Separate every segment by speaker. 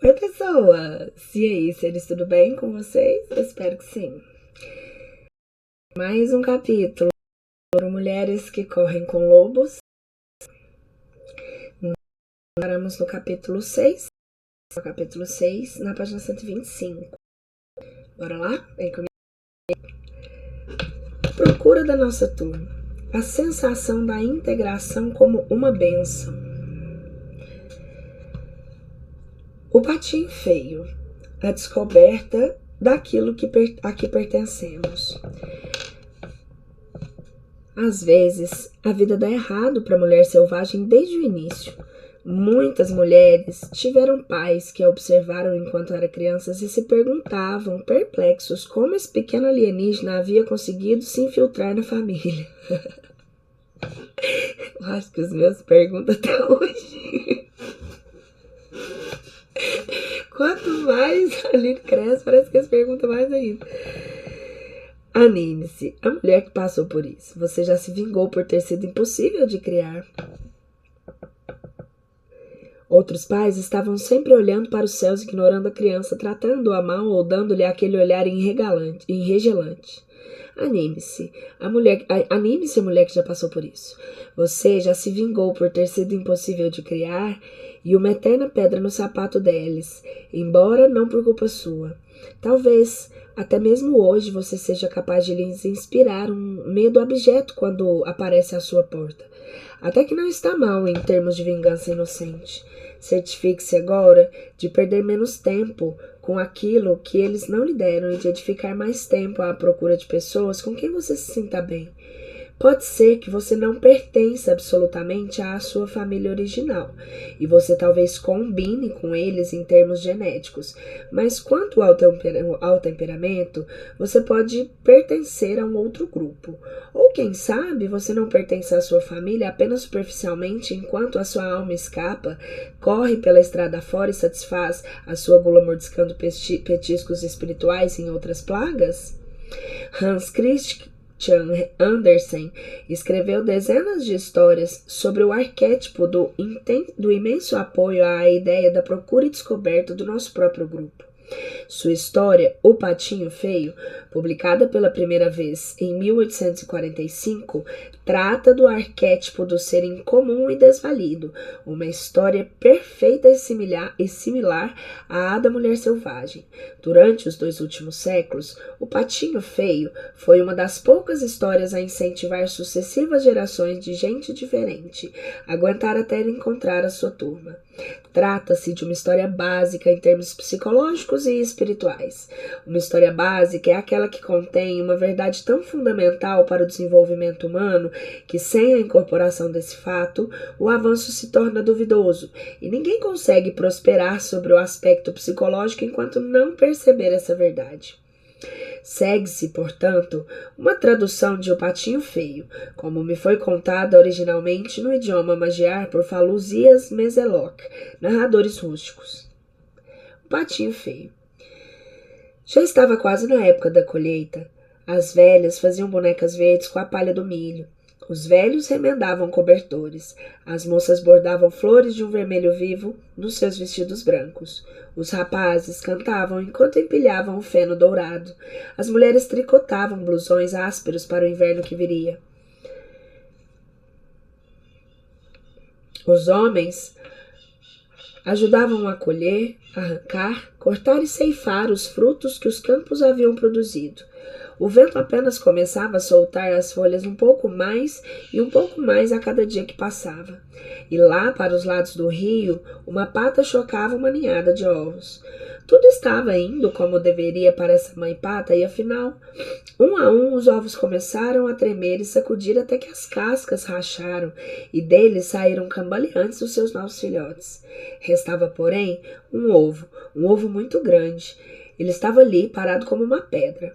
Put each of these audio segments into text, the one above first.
Speaker 1: Oi, pessoas! E aí, seres, tudo bem com vocês? Eu espero que sim. Mais um capítulo sobre mulheres que correm com lobos. Paramos no capítulo 6. No capítulo 6, na página 125. Bora lá? Vem comigo. Procura da nossa turma. A sensação da integração como uma bênção. O patinho feio. A descoberta daquilo a que pertencemos. Às vezes, a vida dá errado para a mulher selvagem desde o início. Muitas mulheres tiveram pais que a observaram enquanto eram crianças e se perguntavam, perplexos, como esse pequeno alienígena havia conseguido se infiltrar na família. Eu acho que os meus perguntam até hoje. Quanto mais a Aline cresce, parece que eles perguntam mais ainda. Anime-se, a mulher que passou por isso. Você já se vingou por ter sido impossível de criar. Outros pais estavam sempre olhando para os céus, ignorando a criança, tratando-a mal ou dando-lhe aquele olhar enregelante. Anime-se, a mulher que já passou por isso. Você já se vingou por ter sido impossível de criar e uma eterna pedra no sapato deles, embora não por culpa sua. Talvez, até mesmo hoje, você seja capaz de lhes inspirar um medo abjeto quando aparece à sua porta. Até que não está mal em termos de vingança inocente. Certifique-se agora de perder menos tempo com aquilo que eles não lhe deram e de edificar mais tempo à procura de pessoas com quem você se sinta bem. Pode ser que você não pertença absolutamente à sua família original, e você talvez combine com eles em termos genéticos, mas quanto ao temperamento, você pode pertencer a um outro grupo. Ou quem sabe você não pertence à sua família apenas superficialmente, enquanto a sua alma escapa, corre pela estrada fora e satisfaz a sua gula mordiscando petiscos espirituais em outras plagas? Hans Christian Andersen escreveu dezenas de histórias sobre o arquétipo do imenso apoio à ideia da procura e descoberta do nosso próprio grupo. Sua história, O Patinho Feio, publicada pela primeira vez em 1845, trata do arquétipo do ser incomum e desvalido, uma história perfeita e similar à da mulher selvagem. Durante os 2 últimos séculos, O Patinho Feio foi uma das poucas histórias a incentivar sucessivas gerações de gente diferente a aguentar até encontrar a sua turma. Trata-se de uma história básica em termos psicológicos e espirituais. Uma história básica é aquela que contém uma verdade tão fundamental para o desenvolvimento humano que, sem a incorporação desse fato, o avanço se torna duvidoso e ninguém consegue prosperar sobre o aspecto psicológico enquanto não perceber essa verdade. Segue-se, portanto, uma tradução de O Patinho Feio, como me foi contada originalmente no idioma magiar por Faluzias Mezeloc, narradores rústicos. O Patinho Feio. Já estava quase na época da colheita. As velhas faziam bonecas verdes com a palha do milho. Os velhos remendavam cobertores. As moças bordavam flores de um vermelho vivo nos seus vestidos brancos. Os rapazes cantavam enquanto empilhavam o feno dourado. As mulheres tricotavam blusões ásperos para o inverno que viria. Os homens ajudavam a colher, arrancar, cortar e ceifar os frutos que os campos haviam produzido. O vento apenas começava a soltar as folhas um pouco mais e um pouco mais a cada dia que passava. E lá, para os lados do rio, uma pata chocava uma ninhada de ovos. Tudo estava indo como deveria para essa mãe pata e, afinal, um a um, os ovos começaram a tremer e sacudir até que as cascas racharam e deles saíram cambaleantes os seus novos filhotes. Restava, porém, um ovo muito grande. Ele estava ali, parado como uma pedra.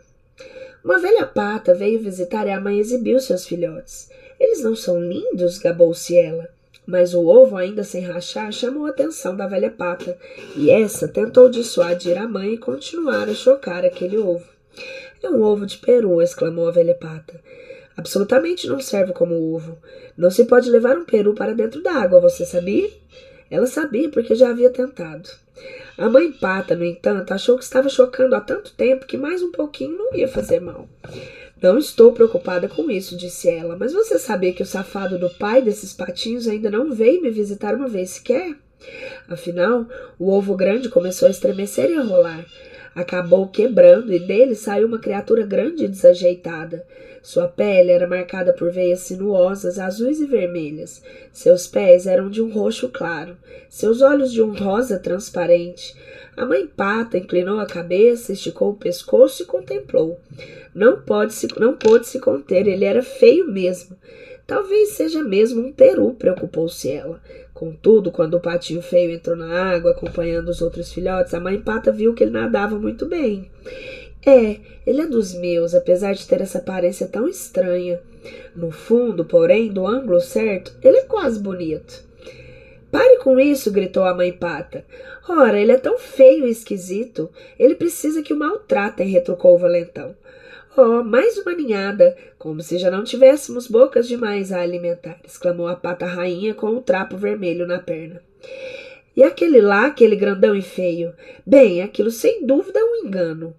Speaker 1: Uma velha pata veio visitar e a mãe exibiu seus filhotes. Eles não são lindos? Gabou-se ela. Mas o ovo, ainda sem rachar, chamou a atenção da velha pata, e essa tentou dissuadir a mãe e continuar a chocar aquele ovo. É um ovo de peru, exclamou a velha pata. Absolutamente não serve como ovo. Não se pode levar um peru para dentro da água, você sabia? Ela sabia porque já havia tentado. A mãe Pata, no entanto, achou que estava chocando há tanto tempo que mais um pouquinho não ia fazer mal. Não estou preocupada com isso, disse ela, mas você sabia que o safado do pai desses patinhos ainda não veio me visitar uma vez sequer? Afinal, o ovo grande começou a estremecer e a rolar. Acabou quebrando e dele saiu uma criatura grande e desajeitada. Sua pele era marcada por veias sinuosas, azuis e vermelhas. Seus pés eram de um roxo claro, seus olhos de um rosa transparente. A mãe Pata inclinou a cabeça, esticou o pescoço e contemplou. Não pôde se conter, ele era feio mesmo. Talvez seja mesmo um peru, preocupou-se ela. Contudo, quando o patinho feio entrou na água, acompanhando os outros filhotes, a mãe Pata viu que ele nadava muito bem. Ele é dos meus, apesar de ter essa aparência tão estranha. No fundo, porém, do ângulo certo, ele é quase bonito. Pare com isso, gritou a mãe Pata. Ora, ele é tão feio e esquisito. Ele precisa que o maltratem, retrucou o valentão. Oh, mais uma ninhada, como se já não tivéssemos bocas demais a alimentar, exclamou a Pata Rainha com o trapo vermelho na perna. E aquele lá, aquele grandão e feio? Bem, aquilo sem dúvida é um engano.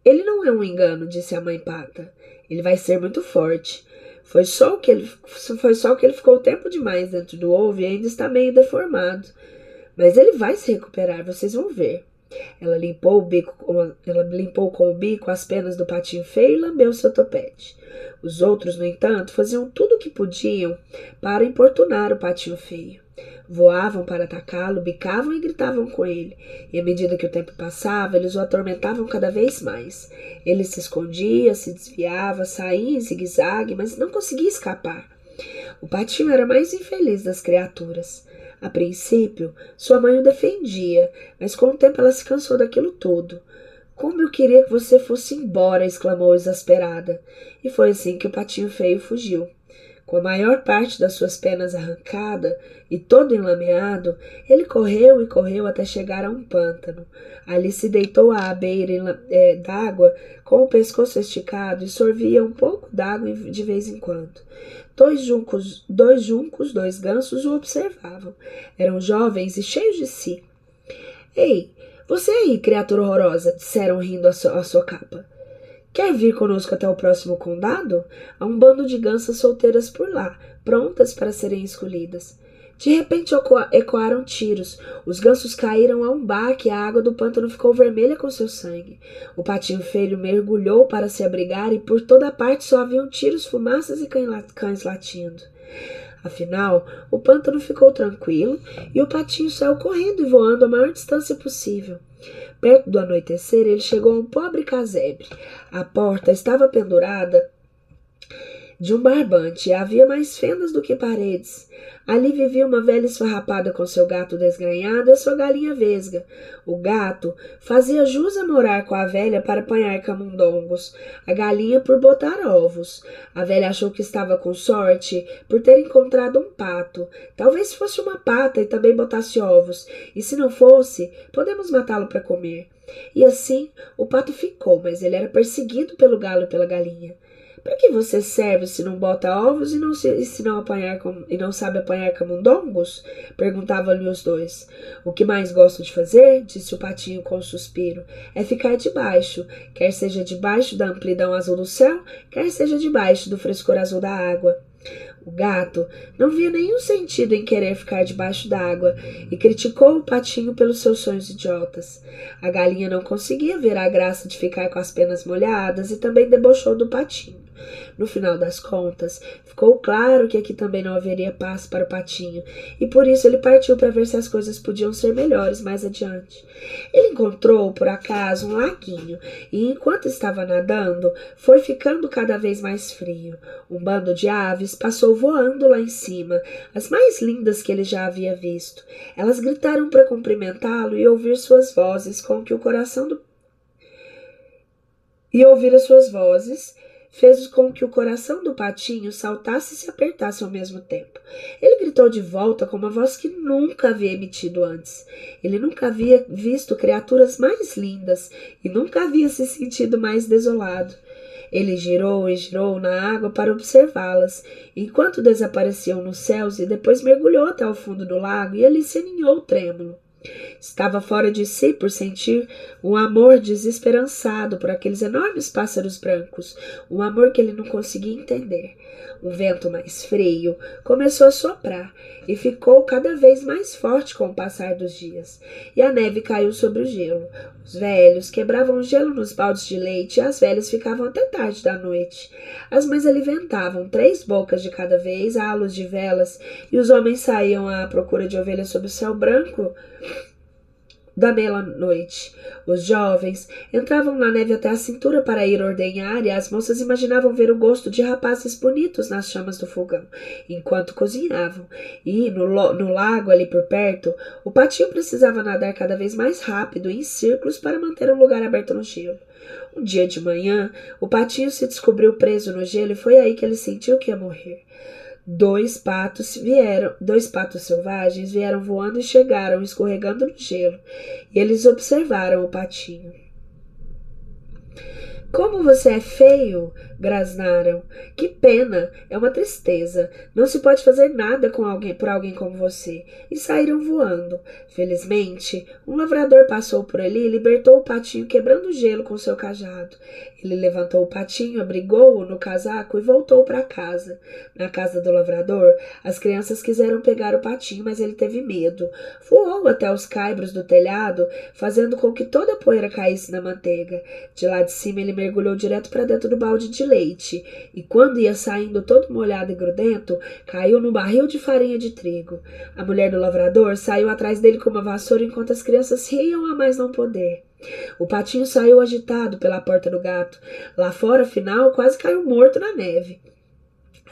Speaker 1: Ele não é um engano, disse a mãe Pata. Ele vai ser muito forte. Foi só o que ele ficou tempo demais dentro do ovo e ainda está meio deformado. Mas ele vai se recuperar, vocês vão ver. Ela limpou com o bico as penas do patinho feio e lambeu seu topete. Os outros, no entanto, faziam tudo o que podiam para importunar o patinho feio. Voavam para atacá-lo, bicavam e gritavam com ele, e à medida que o tempo passava, eles o atormentavam cada vez mais. Ele se escondia, se desviava, saía em zigue-zague, mas não conseguia escapar. O patinho era mais infeliz das criaturas. A princípio, sua mãe o defendia, mas com o tempo ela se cansou daquilo tudo. Como eu queria que você fosse embora, exclamou exasperada. E foi assim que o patinho feio fugiu. Com a maior parte das suas penas arrancada e todo enlameado, ele correu e correu até chegar a um pântano. Ali se deitou à beira d'água com o pescoço esticado e sorvia um pouco d'água de vez em quando. Dois gansos o observavam. Eram jovens e cheios de si. Ei, você aí, criatura horrorosa, disseram rindo a sua capa. Quer vir conosco até o próximo condado? Há um bando de gansas solteiras por lá, prontas para serem escolhidas. De repente ecoaram tiros. Os gansos caíram a um baque e a água do pântano ficou vermelha com seu sangue. O patinho feio mergulhou para se abrigar e por toda parte só haviam tiros, fumaças e cães latindo. Afinal, o pântano ficou tranquilo e o patinho saiu correndo e voando a maior distância possível. Perto do anoitecer, ele chegou a um pobre casebre. A porta estava pendurada de um barbante e havia mais fendas do que paredes. Ali vivia uma velha esfarrapada com seu gato desgrenhado e a sua galinha vesga. O gato fazia jus a morar com a velha para apanhar camundongos, a galinha por botar ovos. A velha achou que estava com sorte por ter encontrado um pato. Talvez fosse uma pata e também botasse ovos, e se não fosse, podemos matá-lo para comer. E assim o pato ficou, mas ele era perseguido pelo galo e pela galinha. Para que você serve se não bota ovos e não sabe apanhar camundongos? Perguntavam-lhe os dois. O que mais gosto de fazer, disse o patinho com um suspiro, é ficar debaixo, quer seja debaixo da amplidão azul do céu, quer seja debaixo do frescor azul da água. O gato não via nenhum sentido em querer ficar debaixo d'água e criticou o patinho pelos seus sonhos idiotas. A galinha não conseguia ver a graça de ficar com as penas molhadas e também debochou do patinho. No final das contas, ficou claro que aqui também não haveria paz para o patinho, e por isso ele partiu para ver se as coisas podiam ser melhores mais adiante. Ele encontrou, por acaso, um laguinho, e enquanto estava nadando, foi ficando cada vez mais frio. Um bando de aves passou voando lá em cima, as mais lindas que ele já havia visto. Elas gritaram para cumprimentá-lo e ouvir as suas vozes fez com que o coração do patinho saltasse e se apertasse ao mesmo tempo. Ele gritou de volta com uma voz que nunca havia emitido antes. Ele nunca havia visto criaturas mais lindas e nunca havia se sentido mais desolado. Ele girou e girou na água para observá-las, enquanto desapareciam nos céus, e depois mergulhou até o fundo do lago e ali se aninhou trêmulo. Estava fora de si por sentir um amor desesperançado por aqueles enormes pássaros brancos, um amor que ele não conseguia entender. Um vento mais frio começou a soprar e ficou cada vez mais forte com o passar dos dias, e a neve caiu sobre o gelo. Os velhos quebravam o gelo nos baldes de leite e as velhas ficavam até tarde da noite. As mães alimentavam 3 bocas de cada vez à luz de velas, e os homens saíam à procura de ovelhas sob o céu branco da meia-noite. Os jovens entravam na neve até a cintura para ir ordenhar, e as moças imaginavam ver o gosto de rapazes bonitos nas chamas do fogão, enquanto cozinhavam. E, no lago ali por perto, o patinho precisava nadar cada vez mais rápido em círculos para manter o lugar aberto no gelo. Um dia de manhã, o patinho se descobriu preso no gelo e foi aí que ele sentiu que ia morrer. Dois patos selvagens vieram voando e chegaram, escorregando no gelo, e eles observaram o patinho. Como você é feio, grasnaram. Que pena, é uma tristeza. Não se pode fazer nada por alguém como você. E saíram voando. Felizmente, um lavrador passou por ali e libertou o patinho, quebrando o gelo com seu cajado. Ele levantou o patinho, abrigou-o no casaco e voltou para casa. Na casa do lavrador, as crianças quiseram pegar o patinho, mas ele teve medo. Voou até os caibros do telhado, fazendo com que toda a poeira caísse na manteiga. De lá de cima, ele mergulhou direto para dentro do balde de leite, e quando ia saindo todo molhado e grudento, caiu num barril de farinha de trigo. A mulher do lavrador saiu atrás dele com uma vassoura enquanto as crianças riam a mais não poder. O patinho saiu agitado pela porta do gato. Lá fora, afinal, quase caiu morto na neve.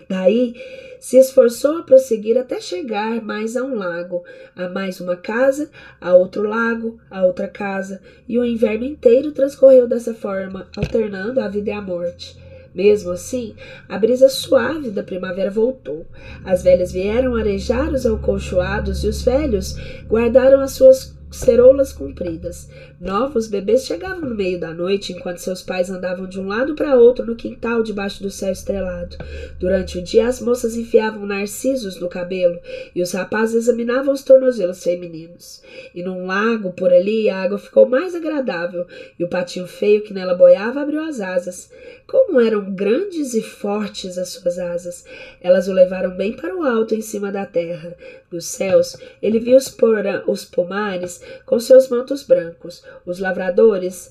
Speaker 1: Daí, se esforçou a prosseguir até chegar mais a um lago, a mais uma casa, a outro lago, a outra casa, e o inverno inteiro transcorreu dessa forma, alternando a vida e a morte. Mesmo assim, a brisa suave da primavera voltou. As velhas vieram arejar os acolchoados e os velhos guardaram as suas ceroulas compridas. Novos bebês chegavam no meio da noite, enquanto seus pais andavam de um lado para outro no quintal debaixo do céu estrelado. Durante o dia, as moças enfiavam narcisos no cabelo e os rapazes examinavam os tornozelos femininos. E num lago por ali, a água ficou mais agradável e o patinho feio que nela boiava abriu as asas. Como eram grandes e fortes as suas asas! Elas o levaram bem para o alto em cima da terra. Nos céus, ele viu os pomares com seus mantos brancos, os lavradores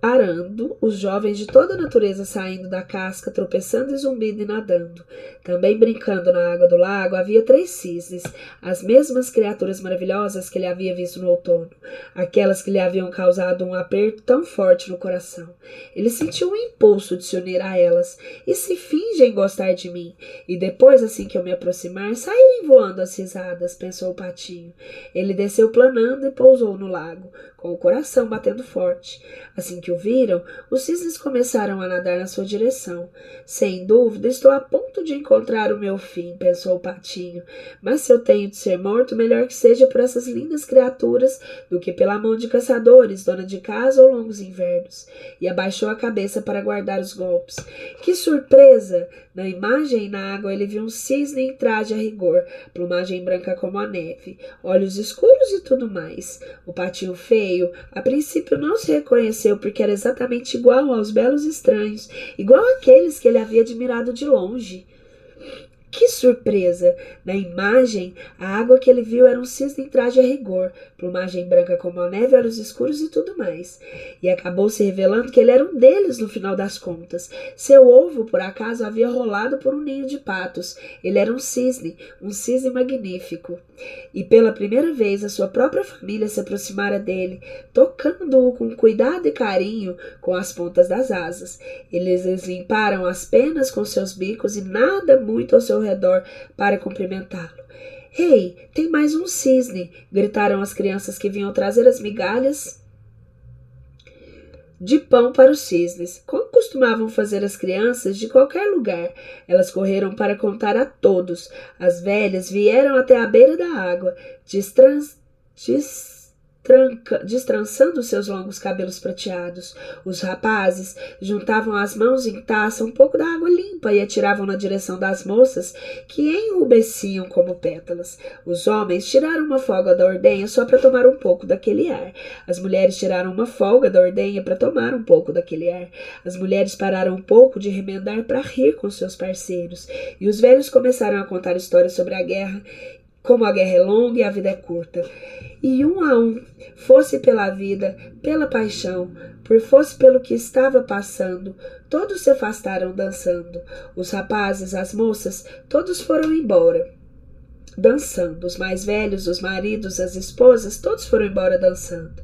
Speaker 1: arando, os jovens de toda a natureza saindo da casca, tropeçando e zumbindo e nadando. Também brincando na água do lago havia 3 cisnes, as mesmas criaturas maravilhosas que ele havia visto no outono, aquelas que lhe haviam causado um aperto tão forte no coração. Ele sentiu um impulso de se unir a elas. E se fingem gostar de mim, e depois, assim que eu me aproximar, saírem voando as risadas, pensou o patinho. Ele desceu planando e pousou no lago, com o coração batendo forte. Assim que o viram, os cisnes começaram a nadar na sua direção. Sem dúvida, estou a ponto de encontrar o meu fim, pensou o patinho. Mas se eu tenho de ser morto, melhor que seja por essas lindas criaturas do que pela mão de caçadores, dona de casa ou longos invernos. E abaixou a cabeça para guardar os golpes. Que surpresa! Na imagem na água ele viu um cisne em traje a rigor, plumagem branca como a neve, olhos escuros e tudo mais. O patinho feio, a princípio, não se reconheceu porque era exatamente igual aos belos estranhos, igual àqueles que ele havia admirado de longe. Que surpresa! Na imagem, a água que ele viu era um cisne em traje a rigor, plumagem branca como a neve, olhos escuros e tudo mais. E acabou se revelando que ele era um deles no final das contas. Seu ovo, por acaso, havia rolado por um ninho de patos. Ele era um cisne magnífico. E pela primeira vez a sua própria família se aproximara dele, tocando-o com cuidado e carinho com as pontas das asas. Eles limparam as penas com seus bicos e nada muito ao seu redor para cumprimentá-lo. Ei, tem mais um cisne! Gritaram as crianças que vinham trazer as migalhas de pão para os cisnes, como costumavam fazer as crianças de qualquer lugar. Elas correram para contar a todos. As velhas vieram até a beira da água, destrançando seus longos cabelos prateados. Os rapazes juntavam as mãos em taça um pouco da água limpa e atiravam na direção das moças, que enrubesciam como pétalas. Os homens tiraram uma folga da ordenha só para tomar um pouco daquele ar. As mulheres tiraram uma folga da ordenha para tomar um pouco daquele ar. As mulheres pararam um pouco de remendar para rir com seus parceiros. E os velhos começaram a contar histórias sobre a guerra, como a guerra é longa e a vida é curta. E um a um, fosse pela vida, pela paixão, fosse pelo que estava passando, todos se afastaram dançando. Os rapazes, as moças, todos foram embora dançando. Os mais velhos, os maridos, as esposas, todos foram embora dançando.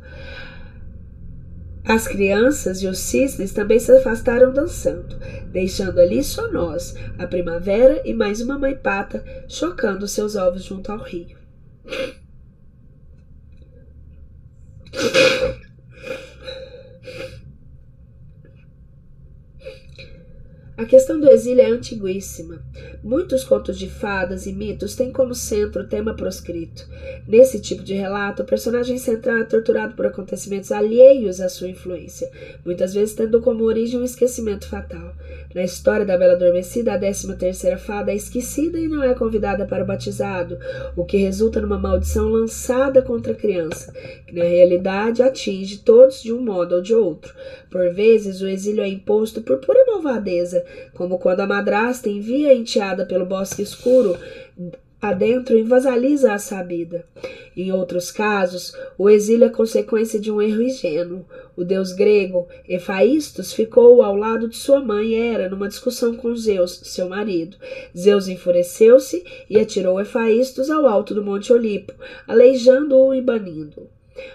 Speaker 1: As crianças e os cisnes também se afastaram dançando, deixando ali só nós, a primavera e mais uma mãe pata, chocando seus ovos junto ao rio. A questão do exílio é antiguíssima. Muitos contos de fadas e mitos têm como centro o tema proscrito. Nesse tipo de relato, o personagem central é torturado por acontecimentos alheios à sua influência, muitas vezes tendo como origem um esquecimento fatal. Na história da Bela Adormecida, a 13ª fada é esquecida e não é convidada para o batizado, o que resulta numa maldição lançada contra a criança, que na realidade atinge todos de um modo ou de outro. Por vezes, o exílio é imposto por pura malvadeza, como quando a madrasta envia a enteada pelo bosque escuro adentro e vasaliza a sabida. Em outros casos, o exílio é consequência de um erro ingênuo. O deus grego Hefaístos ficou ao lado de sua mãe Hera numa discussão com Zeus, seu marido. Zeus enfureceu-se e atirou Hefaístos ao alto do Monte Olimpo, aleijando-o e banindo-o.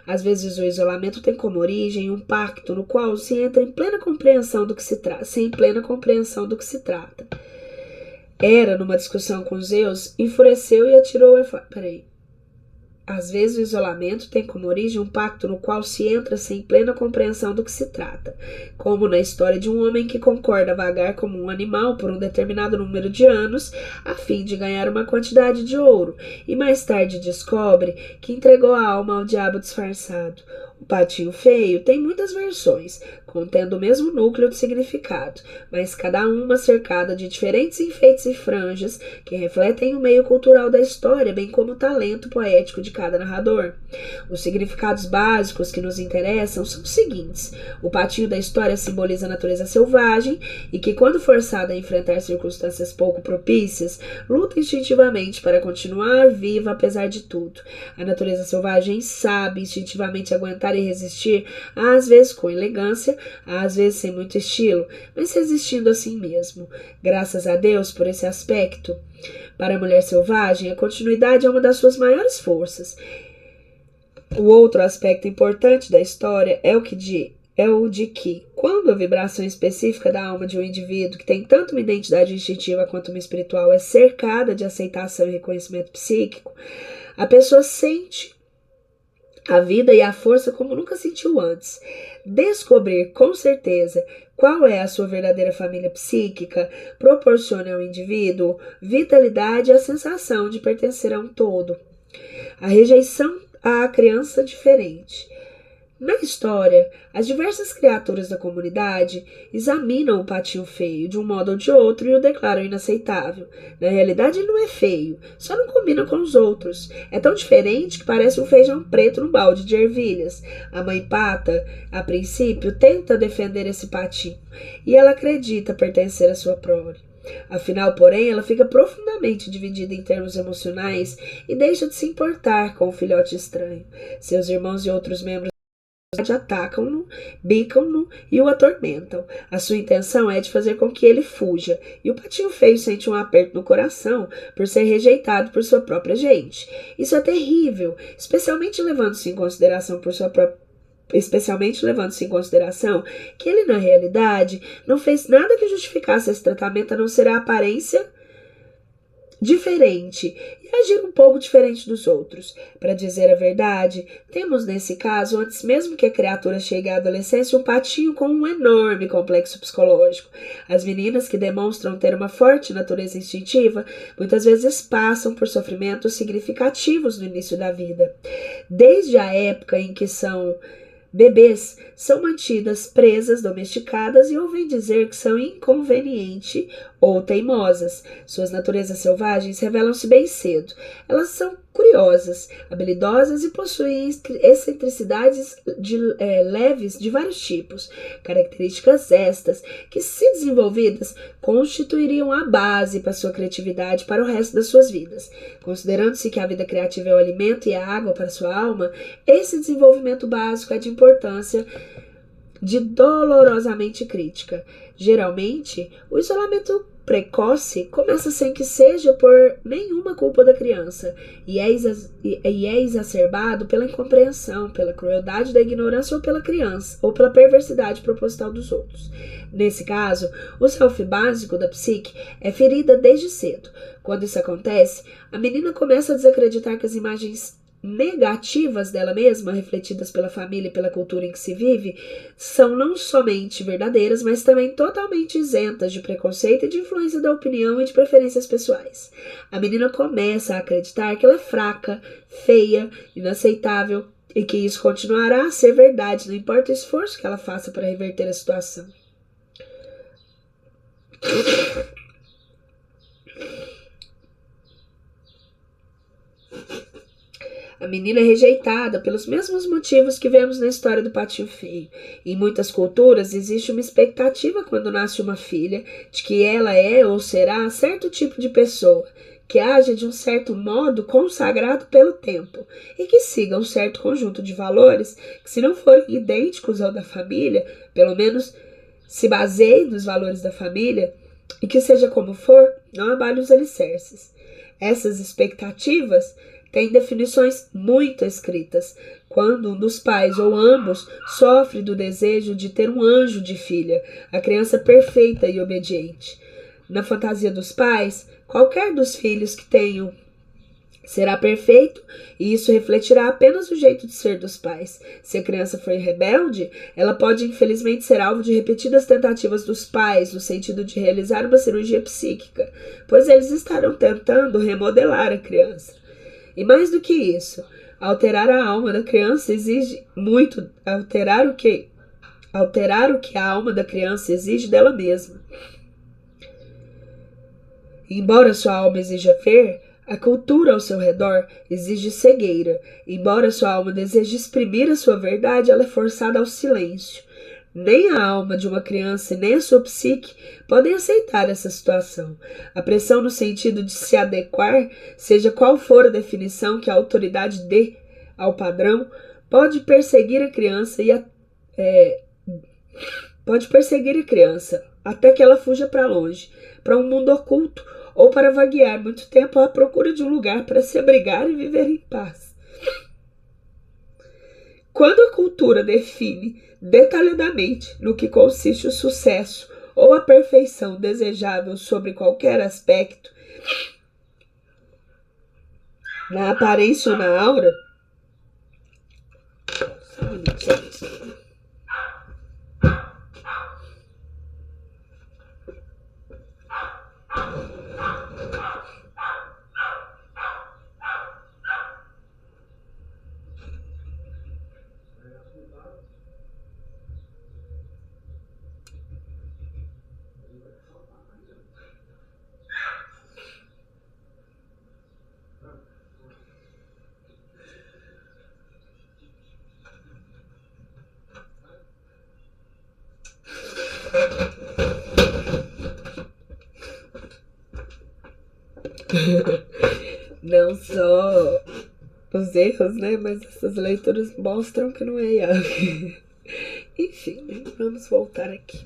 Speaker 1: Às vezes o isolamento tem como origem um pacto no qual se entra em plena compreensão do que se trata, sem plena compreensão do que se trata. Hera, numa discussão com Zeus, enfureceu e atirou Às vezes o isolamento tem como origem um pacto no qual se entra sem plena compreensão do que se trata, como na história de um homem que concorda vagar como um animal por um determinado número de anos a fim de ganhar uma quantidade de ouro, e mais tarde descobre que entregou a alma ao diabo disfarçado. O patinho feio tem muitas versões, contendo o mesmo núcleo de significado, mas cada uma cercada de diferentes enfeites e franjas que refletem o meio cultural da história, bem como o talento poético de cada narrador. Os significados básicos que nos interessam são os seguintes: o patinho da história simboliza a natureza selvagem e que, quando forçada a enfrentar circunstâncias pouco propícias, luta instintivamente para continuar viva apesar de tudo. A natureza selvagem sabe instintivamente aguentar e resistir, às vezes com elegância, às vezes sem muito estilo, mas resistindo assim mesmo. Graças a Deus por esse aspecto. Para a mulher selvagem, a continuidade é uma das suas maiores forças. O outro aspecto importante da história é o de que, quando a vibração específica da alma de um indivíduo que tem tanto uma identidade instintiva quanto uma espiritual é cercada de aceitação e reconhecimento psíquico, a pessoa sente a vida e a força como nunca sentiu antes. Descobrir com certeza qual é a sua verdadeira família psíquica proporciona ao indivíduo vitalidade e a sensação de pertencer a um todo. A rejeição à criança diferente. Na história, as diversas criaturas da comunidade examinam o patinho feio de um modo ou de outro e o declaram inaceitável. Na realidade, ele não é feio, só não combina com os outros. É tão diferente que parece um feijão preto no balde de ervilhas. A mãe pata, a princípio, tenta defender esse patinho e ela acredita pertencer à sua prole. Afinal, porém, ela fica profundamente dividida em termos emocionais e deixa de se importar com o filhote estranho. Seus irmãos e outros membros atacam-no, bicam-no e o atormentam. A sua intenção é de fazer com que ele fuja, e o patinho feio sente um aperto no coração por ser rejeitado por sua própria gente. Isso é terrível, especialmente levando-se em consideração que ele, na realidade, não fez nada que justificasse esse tratamento a não ser a aparência diferente e agir um pouco diferente dos outros. Para dizer a verdade, temos nesse caso, antes mesmo que a criatura chegue à adolescência, um patinho com um enorme complexo psicológico. As meninas que demonstram ter uma forte natureza instintiva muitas vezes passam por sofrimentos significativos no início da vida. Desde a época em que são bebês, são mantidas presas, domesticadas e ouvem dizer que são inconvenientes ou teimosas. Suas naturezas selvagens revelam-se bem cedo. Elas são curiosas, habilidosas e possuem excentricidades leves de vários tipos. Características estas que, se desenvolvidas, constituiriam a base para sua criatividade para o resto das suas vidas. Considerando-se que a vida criativa é o alimento e a água para sua alma, esse desenvolvimento básico é de importância dolorosamente crítica. Geralmente, o isolamento precoce começa sem que seja por nenhuma culpa da criança e é exacerbado pela incompreensão, pela crueldade da ignorância ou pela criança, ou pela perversidade proposital dos outros. Nesse caso, o self básico da psique é ferida desde cedo. Quando isso acontece, a menina começa a desacreditar que as imagens negativas dela mesma, refletidas pela família e pela cultura em que se vive, são não somente verdadeiras, mas também totalmente isentas de preconceito e de influência da opinião e de preferências pessoais. A menina começa a acreditar que ela é fraca, feia, inaceitável e que isso continuará a ser verdade, não importa o esforço que ela faça para reverter a situação. A menina é rejeitada pelos mesmos motivos que vemos na história do patinho feio. Em muitas culturas existe uma expectativa quando nasce uma filha de que ela é ou será certo tipo de pessoa, que haja de um certo modo consagrado pelo tempo e que siga um certo conjunto de valores que, se não forem idênticos ao da família, pelo menos se baseie nos valores da família e que, seja como for, não abale os alicerces. Essas expectativas têm definições muito escritas. Quando um dos pais ou ambos sofre do desejo de ter um anjo de filha, a criança perfeita e obediente. Na fantasia dos pais, qualquer dos filhos que tenham será perfeito e isso refletirá apenas o jeito de ser dos pais. Se a criança for rebelde, ela pode infelizmente ser alvo de repetidas tentativas dos pais no sentido de realizar uma cirurgia psíquica, pois eles estarão tentando remodelar a criança. E mais do que isso, alterar a alma da criança exige muito, alterar o que a alma da criança exige dela mesma. Embora sua alma exija ver, a cultura ao seu redor exige cegueira. Embora sua alma deseje exprimir a sua verdade, ela é forçada ao silêncio. Nem a alma de uma criança e nem a sua psique podem aceitar essa situação. A pressão no sentido de se adequar, seja qual for a definição que a autoridade dê ao padrão, pode perseguir a criança até que ela fuja para longe, para um mundo oculto, ou para vaguear muito tempo à procura de um lugar para se abrigar e viver em paz. Quando a cultura define detalhadamente no que consiste o sucesso ou a perfeição desejável sobre qualquer aspecto, na aparência ou na aura, não só os erros, né? Mas essas leituras mostram que não é Yang. Enfim, vamos voltar aqui.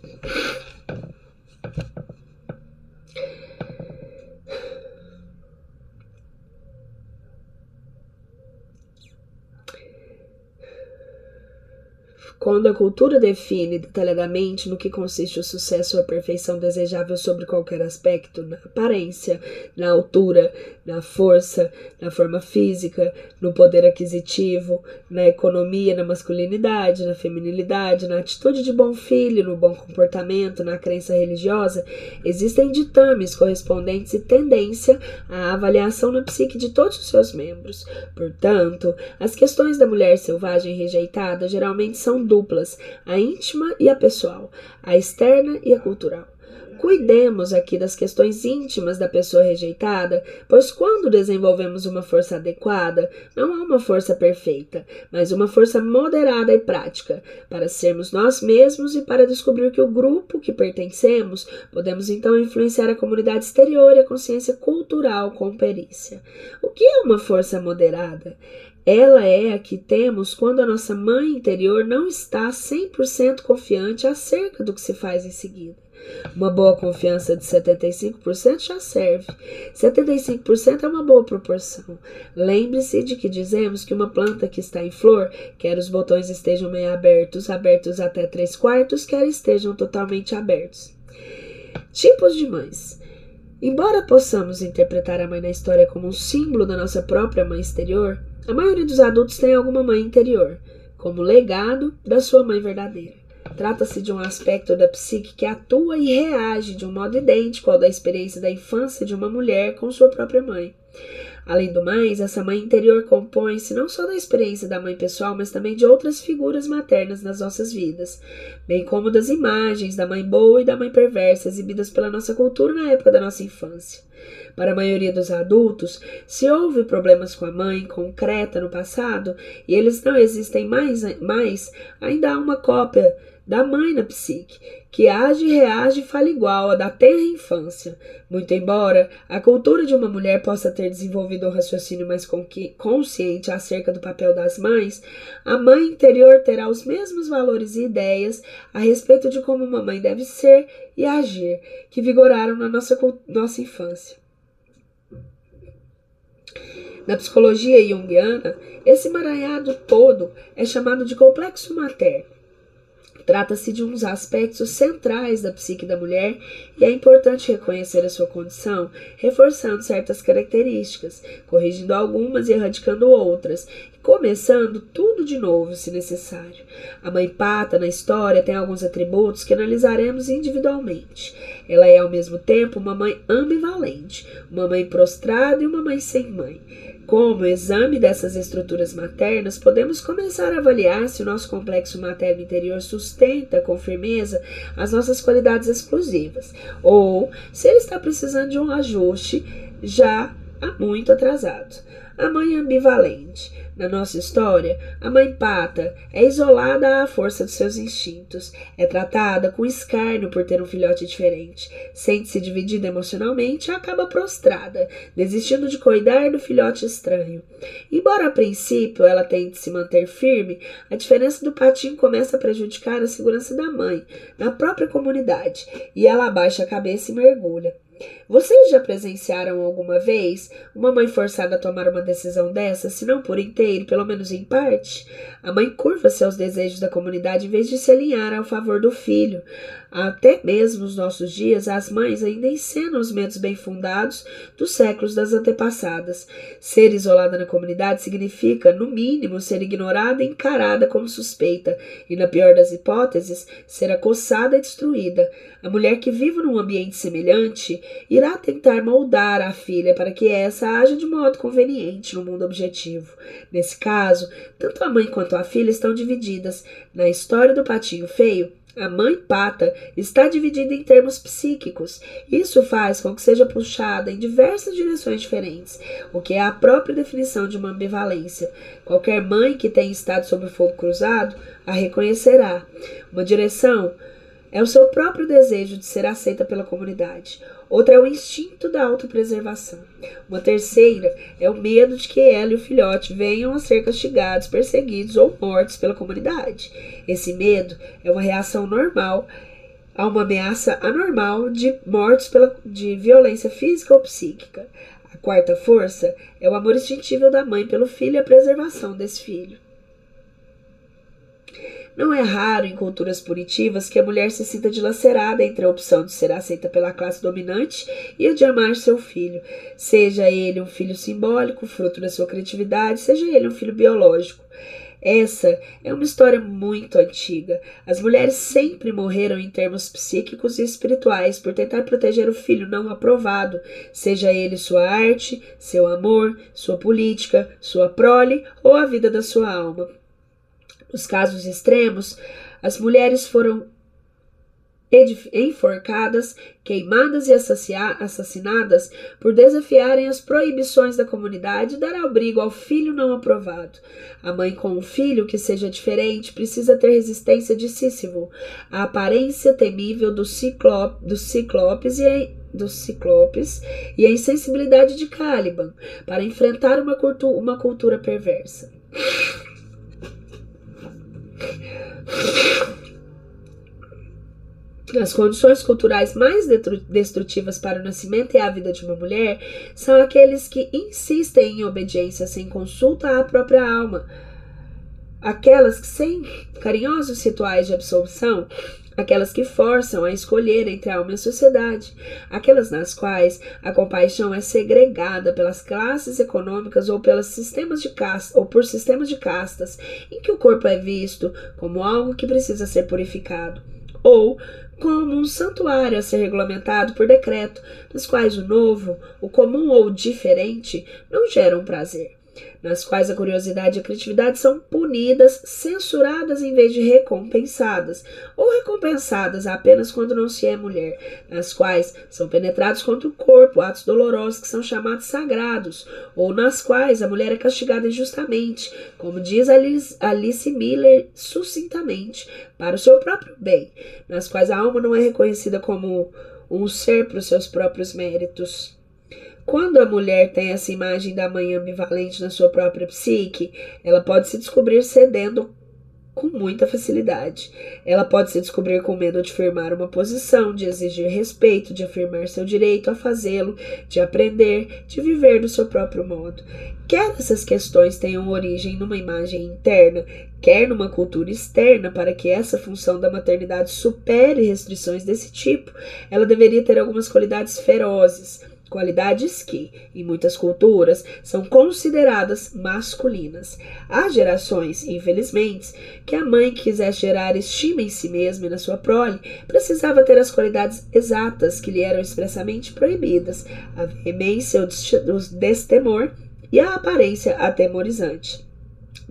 Speaker 1: Quando a cultura define detalhadamente no que consiste o sucesso ou a perfeição desejável sobre qualquer aspecto, na aparência, na altura, na força, na forma física, no poder aquisitivo, na economia, na masculinidade, na feminilidade, na atitude de bom filho, no bom comportamento, na crença religiosa, existem ditames correspondentes e tendência à avaliação na psique de todos os seus membros. Portanto, as questões da mulher selvagem rejeitada geralmente são duplas, a íntima e a pessoal, a externa e a cultural. Cuidemos aqui das questões íntimas da pessoa rejeitada, pois quando desenvolvemos uma força adequada, não há uma força perfeita, mas uma força moderada e prática, para sermos nós mesmos e para descobrir que o grupo que pertencemos, podemos então influenciar a comunidade exterior e a consciência cultural com perícia. O que é uma força moderada? Ela é a que temos quando a nossa mãe interior não está 100% confiante acerca do que se faz em seguida. Uma boa confiança de 75% já serve. 75% é uma boa proporção. Lembre-se de que dizemos que uma planta que está em flor, quer os botões estejam meio abertos até 3/4, quer estejam totalmente abertos. Tipos de mães. Embora possamos interpretar a mãe na história como um símbolo da nossa própria mãe exterior, a maioria dos adultos tem alguma mãe interior, como legado da sua mãe verdadeira. Trata-se de um aspecto da psique que atua e reage de um modo idêntico ao da experiência da infância de uma mulher com sua própria mãe. Além do mais, essa mãe interior compõe-se não só da experiência da mãe pessoal, mas também de outras figuras maternas nas nossas vidas, bem como das imagens da mãe boa e da mãe perversa exibidas pela nossa cultura na época da nossa infância. Para a maioria dos adultos, se houve problemas com a mãe concreta no passado e eles não existem mais, ainda há uma cópia da mãe na psique, que age, reage e fala igual a da tenra infância. Muito embora a cultura de uma mulher possa ter desenvolvido um raciocínio mais consciente acerca do papel das mães, a mãe interior terá os mesmos valores e ideias a respeito de como uma mãe deve ser e agir, que vigoraram na nossa infância. Na psicologia junguiana, esse emaranhado todo é chamado de complexo materno. Trata-se de uns aspectos centrais da psique da mulher e é importante reconhecer a sua condição, reforçando certas características, corrigindo algumas e erradicando outras, e começando tudo de novo, se necessário. A mãe pata na história tem alguns atributos que analisaremos individualmente. Ela é ao mesmo tempo uma mãe ambivalente, uma mãe prostrada e uma mãe sem mãe. Como exame dessas estruturas maternas, podemos começar a avaliar se o nosso complexo materno interior sustenta com firmeza as nossas qualidades exclusivas, ou se ele está precisando de um ajuste já há muito atrasado. A mãe ambivalente. Na nossa história, a mãe pata é isolada à força dos seus instintos, é tratada com escárnio por ter um filhote diferente, sente-se dividida emocionalmente e acaba prostrada, desistindo de cuidar do filhote estranho. Embora a princípio ela tente se manter firme, a diferença do patinho começa a prejudicar a segurança da mãe, na própria comunidade, e ela abaixa a cabeça e mergulha. Vocês já presenciaram alguma vez uma mãe forçada a tomar uma decisão dessa, se não por inteiro, pelo menos em parte? A mãe curva-se aos desejos da comunidade em vez de se alinhar ao favor do filho. Até mesmo nos nossos dias, as mães ainda encenam os medos bem fundados dos séculos das antepassadas. Ser isolada na comunidade significa, no mínimo, ser ignorada e encarada como suspeita, e, na pior das hipóteses, ser acossada e destruída. A mulher que vive num ambiente semelhante irá tentar moldar a filha para que essa haja de modo conveniente no mundo objetivo. Nesse caso, tanto a mãe quanto a filha estão divididas. Na história do patinho feio, a mãe pata está dividida em termos psíquicos. Isso faz com que seja puxada em diversas direções diferentes, o que é a própria definição de uma ambivalência. Qualquer mãe que tenha estado sob o fogo cruzado a reconhecerá. Uma direção é o seu próprio desejo de ser aceita pela comunidade. Outra é o instinto da autopreservação. Uma terceira é o medo de que ela e o filhote venham a ser castigados, perseguidos ou mortos pela comunidade. Esse medo é uma reação normal a uma ameaça anormal de mortos de violência física ou psíquica. A quarta força é o amor instintivo da mãe pelo filho e a preservação desse filho. Não é raro em culturas punitivas que a mulher se sinta dilacerada entre a opção de ser aceita pela classe dominante e a de amar seu filho, seja ele um filho simbólico, fruto da sua criatividade, seja ele um filho biológico. Essa é uma história muito antiga. As mulheres sempre morreram em termos psíquicos e espirituais por tentar proteger o filho não aprovado, seja ele sua arte, seu amor, sua política, sua prole ou a vida da sua alma. Nos casos extremos, as mulheres foram enforcadas, queimadas e assassinadas por desafiarem as proibições da comunidade e dar abrigo ao filho não aprovado. A mãe com um filho que seja diferente precisa ter resistência de Sísifo, a aparência temível dos ciclopes e a insensibilidade de Caliban para enfrentar uma cultura perversa. As condições culturais mais destrutivas para o nascimento e a vida de uma mulher são aqueles que insistem em obediência sem consulta à própria alma, aquelas que, sem carinhosos rituais de absolvição, aquelas que forçam a escolher entre a alma e a sociedade, aquelas nas quais a compaixão é segregada pelas classes econômicas ou por sistemas de castas, em que o corpo é visto como algo que precisa ser purificado, ou como um santuário a ser regulamentado por decreto, nas quais o novo, o comum ou o diferente não geram prazer, nas quais a curiosidade e a criatividade são punidas, censuradas em vez de recompensadas, ou recompensadas apenas quando não se é mulher, nas quais são penetrados contra o corpo atos dolorosos que são chamados sagrados, ou nas quais a mulher é castigada injustamente, como diz Alice Miller sucintamente, para o seu próprio bem, nas quais a alma não é reconhecida como um ser para os seus próprios méritos. Quando a mulher tem essa imagem da mãe ambivalente na sua própria psique, ela pode se descobrir cedendo com muita facilidade. Ela pode se descobrir com medo de firmar uma posição, de exigir respeito, de afirmar seu direito a fazê-lo, de aprender, de viver do seu próprio modo. Quer essas questões tenham origem numa imagem interna, quer numa cultura externa, para que essa função da maternidade supere restrições desse tipo, ela deveria ter algumas qualidades ferozes, qualidades que, em muitas culturas, são consideradas masculinas. Há gerações, infelizmente, que a mãe que quisesse gerar estima em si mesma e na sua prole, precisava ter as qualidades exatas que lhe eram expressamente proibidas, a veemência, o destemor e a aparência atemorizante.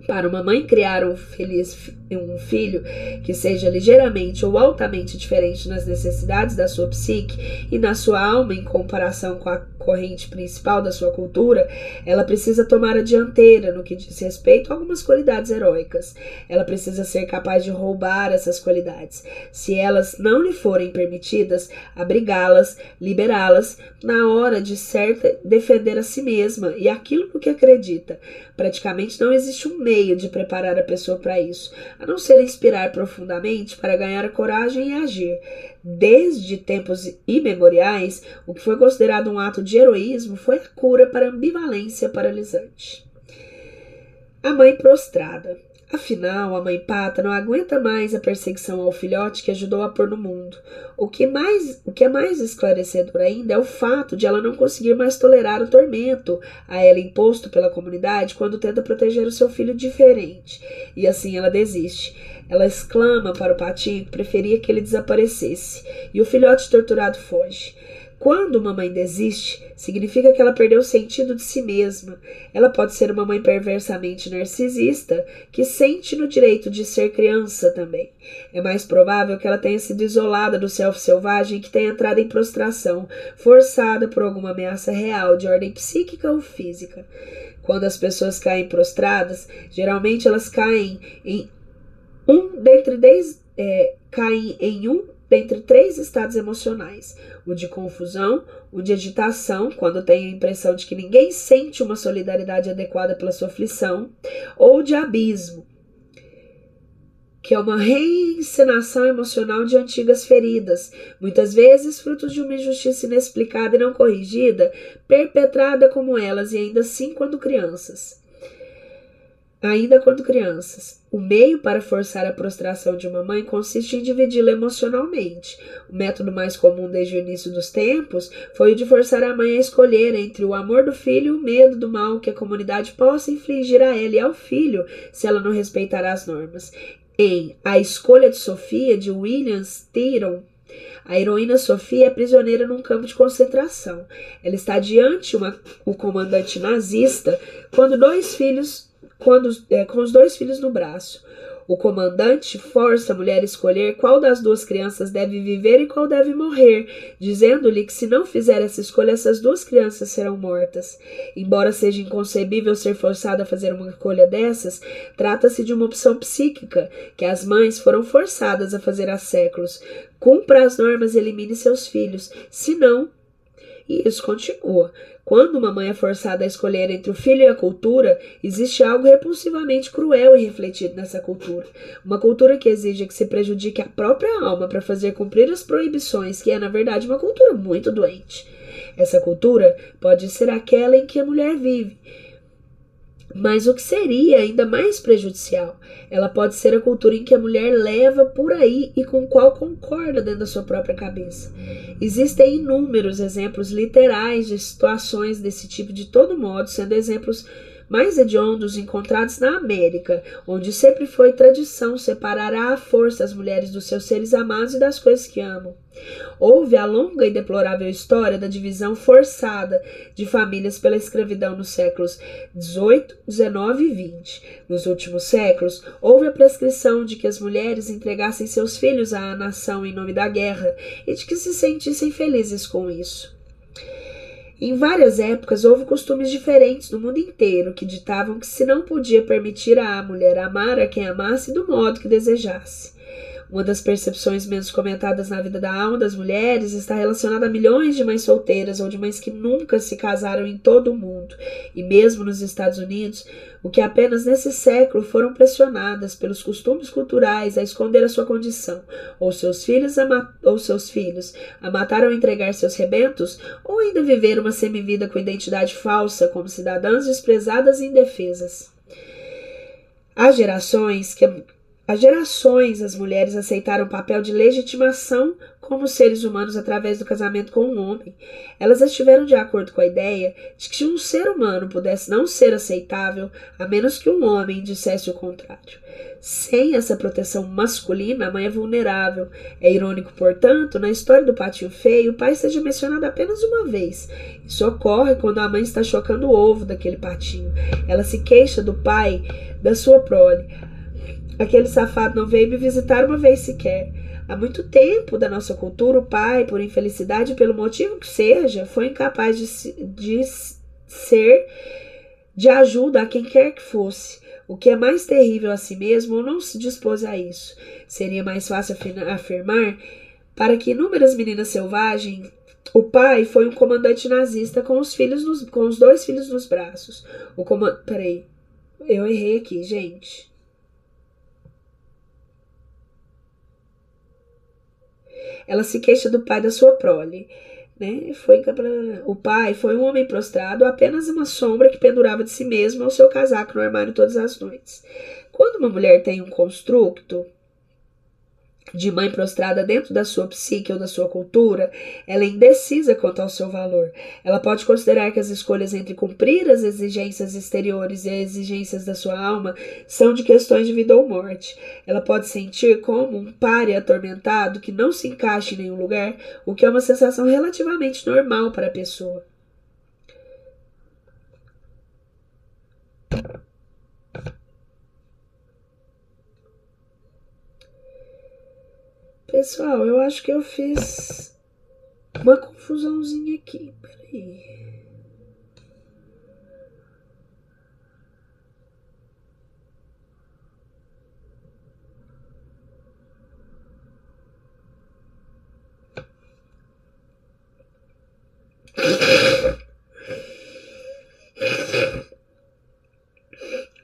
Speaker 1: Para uma mãe criar um filho que seja ligeiramente ou altamente diferente nas necessidades da sua psique e na sua alma em comparação com a corrente principal da sua cultura, ela precisa tomar a dianteira no que diz respeito a algumas qualidades heróicas. Ela precisa ser capaz de roubar essas qualidades. Se elas não lhe forem permitidas, abrigá-las, liberá-las, na hora de certa defender a si mesma e aquilo no que acredita. Praticamente não existe um meio de preparar a pessoa para isso, a não ser inspirar profundamente para ganhar a coragem e agir. Desde tempos imemoriais, o que foi considerado um ato de heroísmo foi a cura para a ambivalência paralisante. A mãe prostrada. Afinal, a mãe pata não aguenta mais a perseguição ao filhote que ajudou a pôr no mundo. O que é mais esclarecedor ainda é o fato de ela não conseguir mais tolerar o tormento a ela imposto pela comunidade quando tenta proteger o seu filho diferente. E assim ela desiste. Ela exclama para o patinho que preferia que ele desaparecesse. E o filhote torturado foge. Quando uma mãe desiste, significa que ela perdeu o sentido de si mesma. Ela pode ser uma mãe perversamente narcisista, que sente no direito de ser criança também. É mais provável que ela tenha sido isolada do self selvagem e que tenha entrado em prostração, forçada por alguma ameaça real de ordem psíquica ou física. Quando as pessoas caem prostradas, geralmente elas caem em um dentre três estados emocionais: o de confusão, o de agitação, quando tem a impressão de que ninguém sente uma solidariedade adequada pela sua aflição, ou de abismo, que é uma reencenação emocional de antigas feridas, muitas vezes frutos de uma injustiça inexplicada e não corrigida, perpetrada como elas e ainda assim quando crianças. ainda quando crianças. O meio para forçar a prostração de uma mãe consiste em dividi-la emocionalmente. O método mais comum desde o início dos tempos foi o de forçar a mãe a escolher entre o amor do filho e o medo do mal que a comunidade possa infligir a ela e ao filho se ela não respeitar as normas. Em A Escolha de Sofia, de William Styron, a heroína Sofia é prisioneira num campo de concentração. Ela está diante o comandante nazista com os dois filhos no braço. O comandante força a mulher a escolher qual das duas crianças deve viver e qual deve morrer, dizendo-lhe que se não fizer essa escolha, essas duas crianças serão mortas. Embora seja inconcebível ser forçada a fazer uma escolha dessas, trata-se de uma opção psíquica que as mães foram forçadas a fazer há séculos. Cumpra as normas e elimine seus filhos, senão... E isso continua. Quando uma mãe é forçada a escolher entre o filho e a cultura, existe algo repulsivamente cruel e refletido nessa cultura. Uma cultura que exige que se prejudique a própria alma para fazer cumprir as proibições, que é, na verdade, uma cultura muito doente. Essa cultura pode ser aquela em que a mulher vive, mas o que seria ainda mais prejudicial? Ela pode ser a cultura em que a mulher leva por aí e com qual concorda dentro da sua própria cabeça. Existem inúmeros exemplos literais de situações desse tipo de todo modo, sendo exemplos mais hediondos encontrados na América, onde sempre foi tradição separar à força as mulheres dos seus seres amados e das coisas que amam. Houve a longa e deplorável história da divisão forçada de famílias pela escravidão nos séculos XVIII, XIX e XX. Nos últimos séculos, houve a prescrição de que as mulheres entregassem seus filhos à nação em nome da guerra e de que se sentissem felizes com isso. Em várias épocas houve costumes diferentes no mundo inteiro que ditavam que se não podia permitir à mulher amar a quem amasse do modo que desejasse. Uma das percepções menos comentadas na vida da alma das mulheres está relacionada a milhões de mães solteiras ou de mães que nunca se casaram em todo o mundo, e mesmo nos Estados Unidos, o que apenas nesse século foram pressionadas pelos costumes culturais a esconder a sua condição, ou seus filhos a matar ou entregar seus rebentos, ou ainda viver uma semivida com identidade falsa como cidadãs desprezadas e indefesas. Há gerações as mulheres aceitaram o papel de legitimação como seres humanos através do casamento com um homem. Elas estiveram de acordo com a ideia de que um ser humano pudesse não ser aceitável a menos que um homem dissesse o contrário. Sem essa proteção masculina, a mãe é vulnerável. É irônico, portanto, na história do patinho feio, o pai seja mencionado apenas uma vez. Isso ocorre quando a mãe está chocando o ovo daquele patinho. Ela se queixa do pai da sua prole. Aquele safado não veio me visitar uma vez sequer. Há muito tempo da nossa cultura, o pai, por infelicidade, pelo motivo que seja, foi incapaz de ser de ajuda a quem quer que fosse. O que é mais terrível a si mesmo ou não se dispôs a isso. Seria mais fácil afirmar para que inúmeras meninas selvagens, o pai foi um comandante nazista com os dois filhos nos braços. Peraí, eu errei aqui, gente. Ela se queixa do pai da sua prole. O pai foi um homem prostrado, apenas uma sombra que pendurava de si mesmo ao seu casaco no armário todas as noites. Quando uma mulher tem um construto de mãe prostrada dentro da sua psique ou da sua cultura, ela é indecisa quanto ao seu valor. Ela pode considerar que as escolhas entre cumprir as exigências exteriores e as exigências da sua alma são de questões de vida ou morte. Ela pode sentir como um pária atormentado que não se encaixa em nenhum lugar, o que é uma sensação relativamente normal para a pessoa. Pessoal, eu acho que eu fiz uma confusãozinha aqui. Peraí.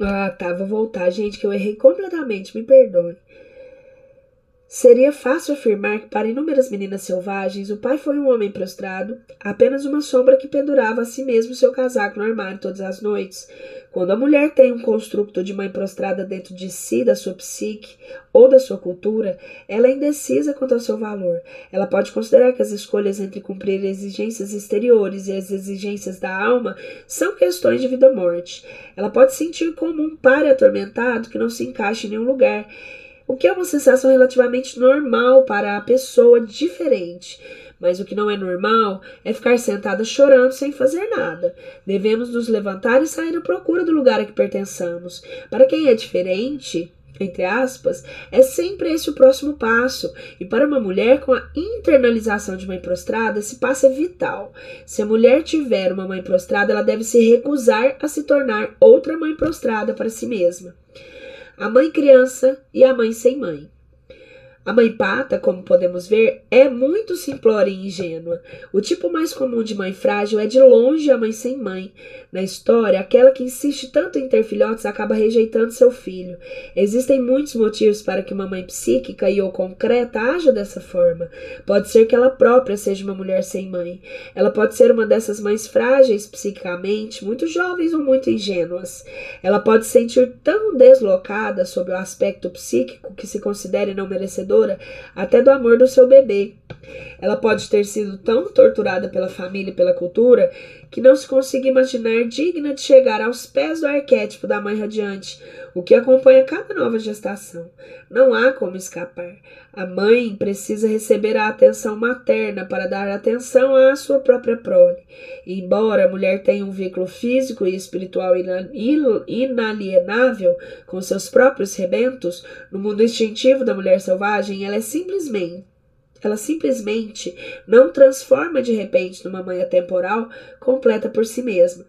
Speaker 1: Ah, tá, vou voltar, gente, que eu errei completamente, me perdoe. Seria fácil afirmar que para inúmeras meninas selvagens o pai foi um homem prostrado, apenas uma sombra que pendurava a si mesmo seu casaco no armário todas as noites. Quando a mulher tem um construto de mãe prostrada dentro de si, da sua psique ou da sua cultura, ela é indecisa quanto ao seu valor. Ela pode considerar que as escolhas entre cumprir exigências exteriores e as exigências da alma são questões de vida ou morte. Ela pode sentir como um páreo atormentado que não se encaixa em nenhum lugar, o que é uma sensação relativamente normal para a pessoa diferente. Mas o que não é normal é ficar sentada chorando sem fazer nada. Devemos nos levantar e sair à procura do lugar a que pertençamos. Para quem é diferente, entre aspas, é sempre esse o próximo passo. E para uma mulher com a internalização de mãe prostrada, esse passo é vital. Se a mulher tiver uma mãe prostrada, ela deve se recusar a se tornar outra mãe prostrada para si mesma. A mãe criança e a mãe sem mãe. A mãe pata, como podemos ver, é muito simplória e ingênua. O tipo mais comum de mãe frágil é de longe a mãe sem mãe. Na história, aquela que insiste tanto em ter filhotes acaba rejeitando seu filho. Existem muitos motivos para que uma mãe psíquica e ou concreta haja dessa forma. Pode ser que ela própria seja uma mulher sem mãe. Ela pode ser uma dessas mães frágeis psiquicamente, muito jovens ou muito ingênuas. Ela pode se sentir tão deslocada sob o aspecto psíquico que se considere não merecedora até do amor do seu bebê. Ela pode ter sido tão torturada pela família e pela cultura que não se consiga imaginar digna de chegar aos pés do arquétipo da mãe radiante, o que acompanha cada nova gestação. Não há como escapar. A mãe precisa receber a atenção materna para dar atenção à sua própria prole. E embora a mulher tenha um vínculo físico e espiritual inalienável com seus próprios rebentos, no mundo instintivo da mulher selvagem, ela simplesmente não transforma de repente numa mãe atemporal completa por si mesma.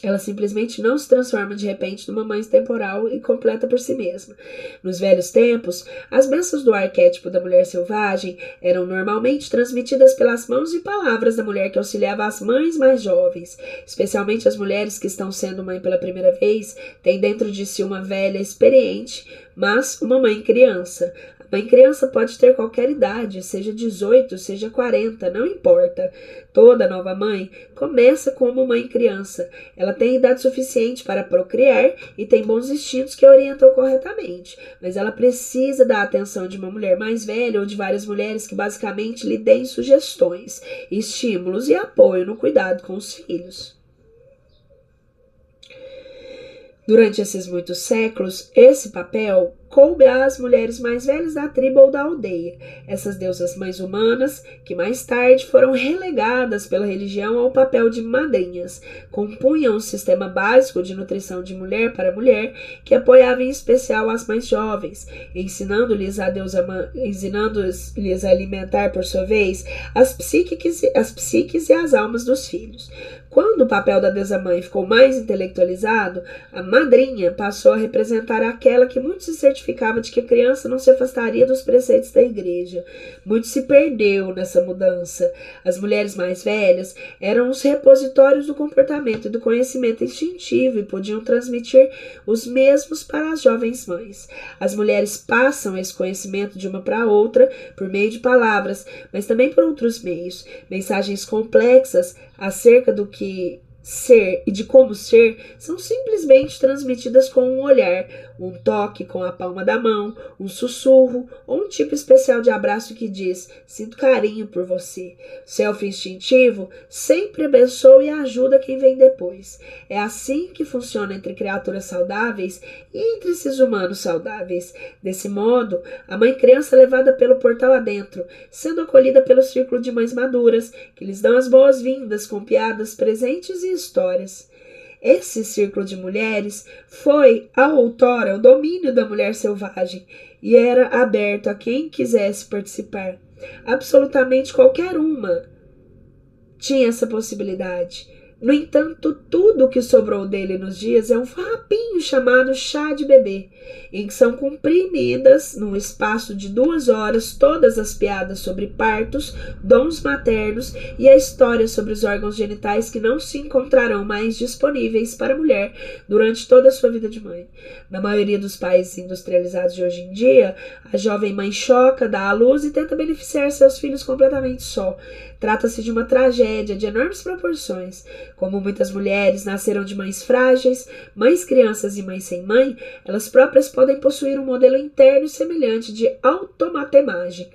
Speaker 1: Ela simplesmente não se transforma de repente numa mãe temporal e completa por si mesma. Nos velhos tempos, as bênçãos do arquétipo da mulher selvagem eram normalmente transmitidas pelas mãos e palavras da mulher que auxiliava as mães mais jovens. Especialmente as mulheres que estão sendo mãe pela primeira vez, têm dentro de si uma velha experiente, mas uma mãe criança. Mãe criança pode ter qualquer idade, seja 18, seja 40, não importa. Toda nova mãe começa como mãe criança. Ela tem idade suficiente para procriar e tem bons instintos que a orientam corretamente. Mas ela precisa da atenção de uma mulher mais velha ou de várias mulheres que basicamente lhe deem sugestões, estímulos e apoio no cuidado com os filhos. Durante esses muitos séculos, esse papel coube às mulheres mais velhas da tribo ou da aldeia, essas deusas mães humanas que mais tarde foram relegadas pela religião ao papel de madrinhas, compunham um sistema básico de nutrição de mulher para mulher que apoiava em especial as mais jovens, ensinando-lhes a alimentar por sua vez as psiques e as almas dos filhos. Quando o papel da deusa mãe ficou mais intelectualizado, a madrinha passou a representar aquela que muito se certificava de que a criança não se afastaria dos preceitos da igreja. Muito se perdeu nessa mudança. As mulheres mais velhas eram os repositórios do comportamento e do conhecimento instintivo e podiam transmitir os mesmos para as jovens mães. As mulheres passam esse conhecimento de uma para outra por meio de palavras, mas também por outros meios. Mensagens complexas acerca do que ser e de como ser são simplesmente transmitidas com um olhar, um toque com a palma da mão, um sussurro ou um tipo especial de abraço que diz: sinto carinho por você. O self instintivo sempre abençoa e ajuda quem vem depois. É assim que funciona entre criaturas saudáveis e entre esses humanos saudáveis. Desse modo, a mãe criança é levada pelo portal adentro, sendo acolhida pelo círculo de mães maduras, que lhes dão as boas-vindas com piadas, presentes e histórias. Esse círculo de mulheres foi, a outrora, o domínio da mulher selvagem e era aberto a quem quisesse participar. Absolutamente qualquer uma tinha essa possibilidade. No entanto, tudo o que sobrou dele nos dias é um farrapinho chamado chá de bebê, em que são comprimidas, num espaço de 2 horas, todas as piadas sobre partos, dons maternos e a história sobre os órgãos genitais que não se encontrarão mais disponíveis para a mulher durante toda a sua vida de mãe. Na maioria dos países industrializados de hoje em dia, a jovem mãe choca, dá à luz e tenta beneficiar seus filhos completamente só. Trata-se de uma tragédia de enormes proporções. Como muitas mulheres nasceram de mães frágeis, mães crianças e mães sem mãe, elas próprias podem possuir um modelo interno semelhante de automatemagem.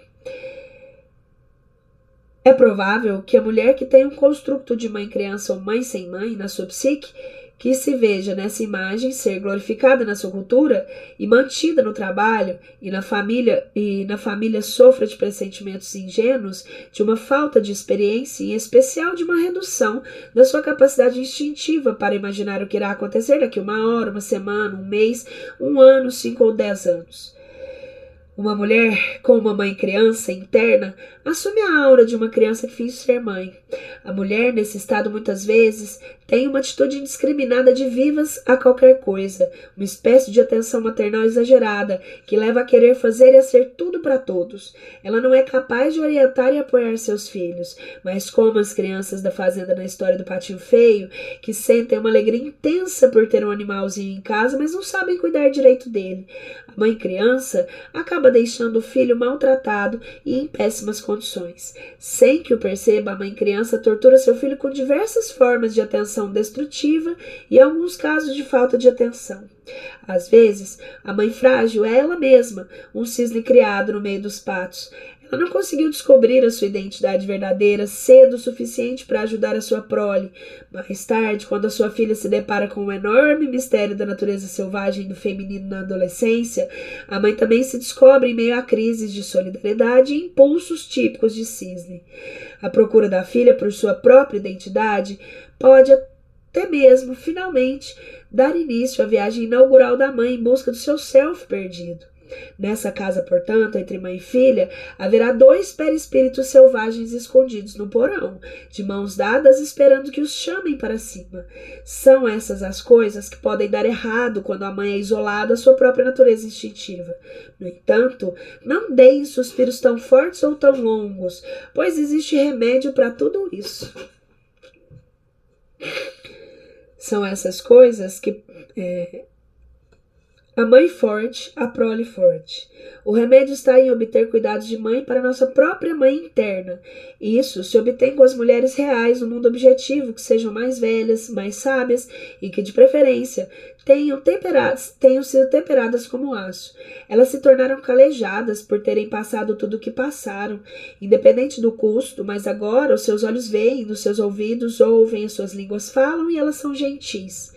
Speaker 1: É provável que a mulher que tem um construto de mãe criança ou mãe sem mãe na sua psique, que se veja nessa imagem ser glorificada na sua cultura e mantida no trabalho e na família sofra de pressentimentos ingênuos, de uma falta de experiência e em especial de uma redução da sua capacidade instintiva para imaginar o que irá acontecer daqui 1 hora, 1 semana, 1 mês, 1 ano, 5 ou 10 anos. Uma mulher com uma mãe criança interna assume a aura de uma criança que finge ser mãe. A mulher, nesse estado, muitas vezes, tem uma atitude indiscriminada de vivas a qualquer coisa, uma espécie de atenção maternal exagerada, que leva a querer fazer e a ser tudo para todos. Ela não é capaz de orientar e apoiar seus filhos, mas como as crianças da fazenda na história do Patinho Feio, que sentem uma alegria intensa por ter um animalzinho em casa, mas não sabem cuidar direito dele. A mãe criança acaba deixando o filho maltratado e em péssimas condições. Sem que o perceba, a mãe criança tortura seu filho com diversas formas de atenção destrutiva e, em alguns casos, de falta de atenção. Às vezes, a mãe frágil é ela mesma, um cisne criado no meio dos patos. Ela não conseguiu descobrir a sua identidade verdadeira cedo o suficiente para ajudar a sua prole. Mais tarde, quando a sua filha se depara com o enorme mistério da natureza selvagem do feminino na adolescência, a mãe também se descobre em meio a crises de solidariedade e impulsos típicos de cisne. A procura da filha por sua própria identidade pode até mesmo, finalmente, dar início à viagem inaugural da mãe em busca do seu self perdido. Nessa casa, portanto, entre mãe e filha, haverá 2 perispíritos selvagens escondidos no porão, de mãos dadas esperando que os chamem para cima. São essas as coisas que podem dar errado quando a mãe é isolada à sua própria natureza instintiva. No entanto, não deem suspiros tão fortes ou tão longos, pois existe remédio para tudo isso. São essas coisas que... A mãe forte, a prole forte. O remédio está em obter cuidados de mãe para nossa própria mãe interna. Isso se obtém com as mulheres reais no mundo objetivo, que sejam mais velhas, mais sábias e que, de preferência, tenham sido temperadas como aço. Elas se tornaram calejadas por terem passado tudo o que passaram, independente do custo, mas agora os seus olhos veem, os seus ouvidos ouvem, as suas línguas falam e elas são gentis.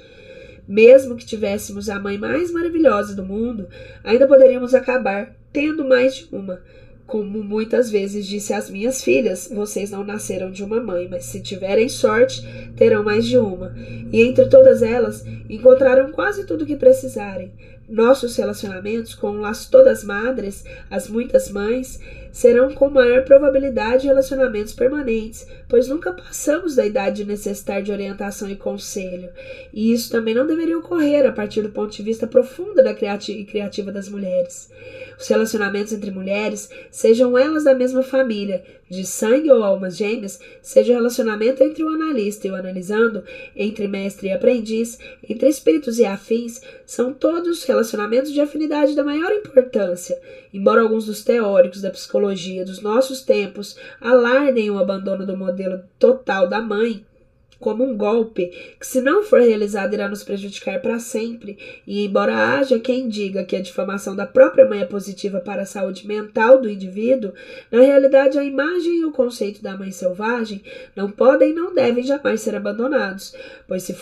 Speaker 1: Mesmo que tivéssemos a mãe mais maravilhosa do mundo, ainda poderíamos acabar tendo mais de uma. Como muitas vezes disse às minhas filhas, vocês não nasceram de uma mãe, mas se tiverem sorte, terão mais de uma. E entre todas elas, encontraram quase tudo o que precisarem. Nossos relacionamentos com as todas madres, as muitas mães, serão com maior probabilidade relacionamentos permanentes, pois nunca passamos da idade de necessitar de orientação e conselho. E isso também não deveria ocorrer a partir do ponto de vista profundo e criativa das mulheres. Os relacionamentos entre mulheres, sejam elas da mesma família, de sangue ou almas gêmeas, seja o relacionamento entre o analista e o analisando, entre mestre e aprendiz, entre espíritos e afins, são todos relacionamentos de afinidade da maior importância. Embora alguns dos teóricos da psicologia dos nossos tempos alardem o abandono do modelo total da mãe como um golpe que, se não for realizado, irá nos prejudicar para sempre, e embora haja quem diga que a difamação da própria mãe é positiva para a saúde mental do indivíduo, na realidade a imagem e o conceito da mãe selvagem não podem e não devem jamais ser abandonados, pois se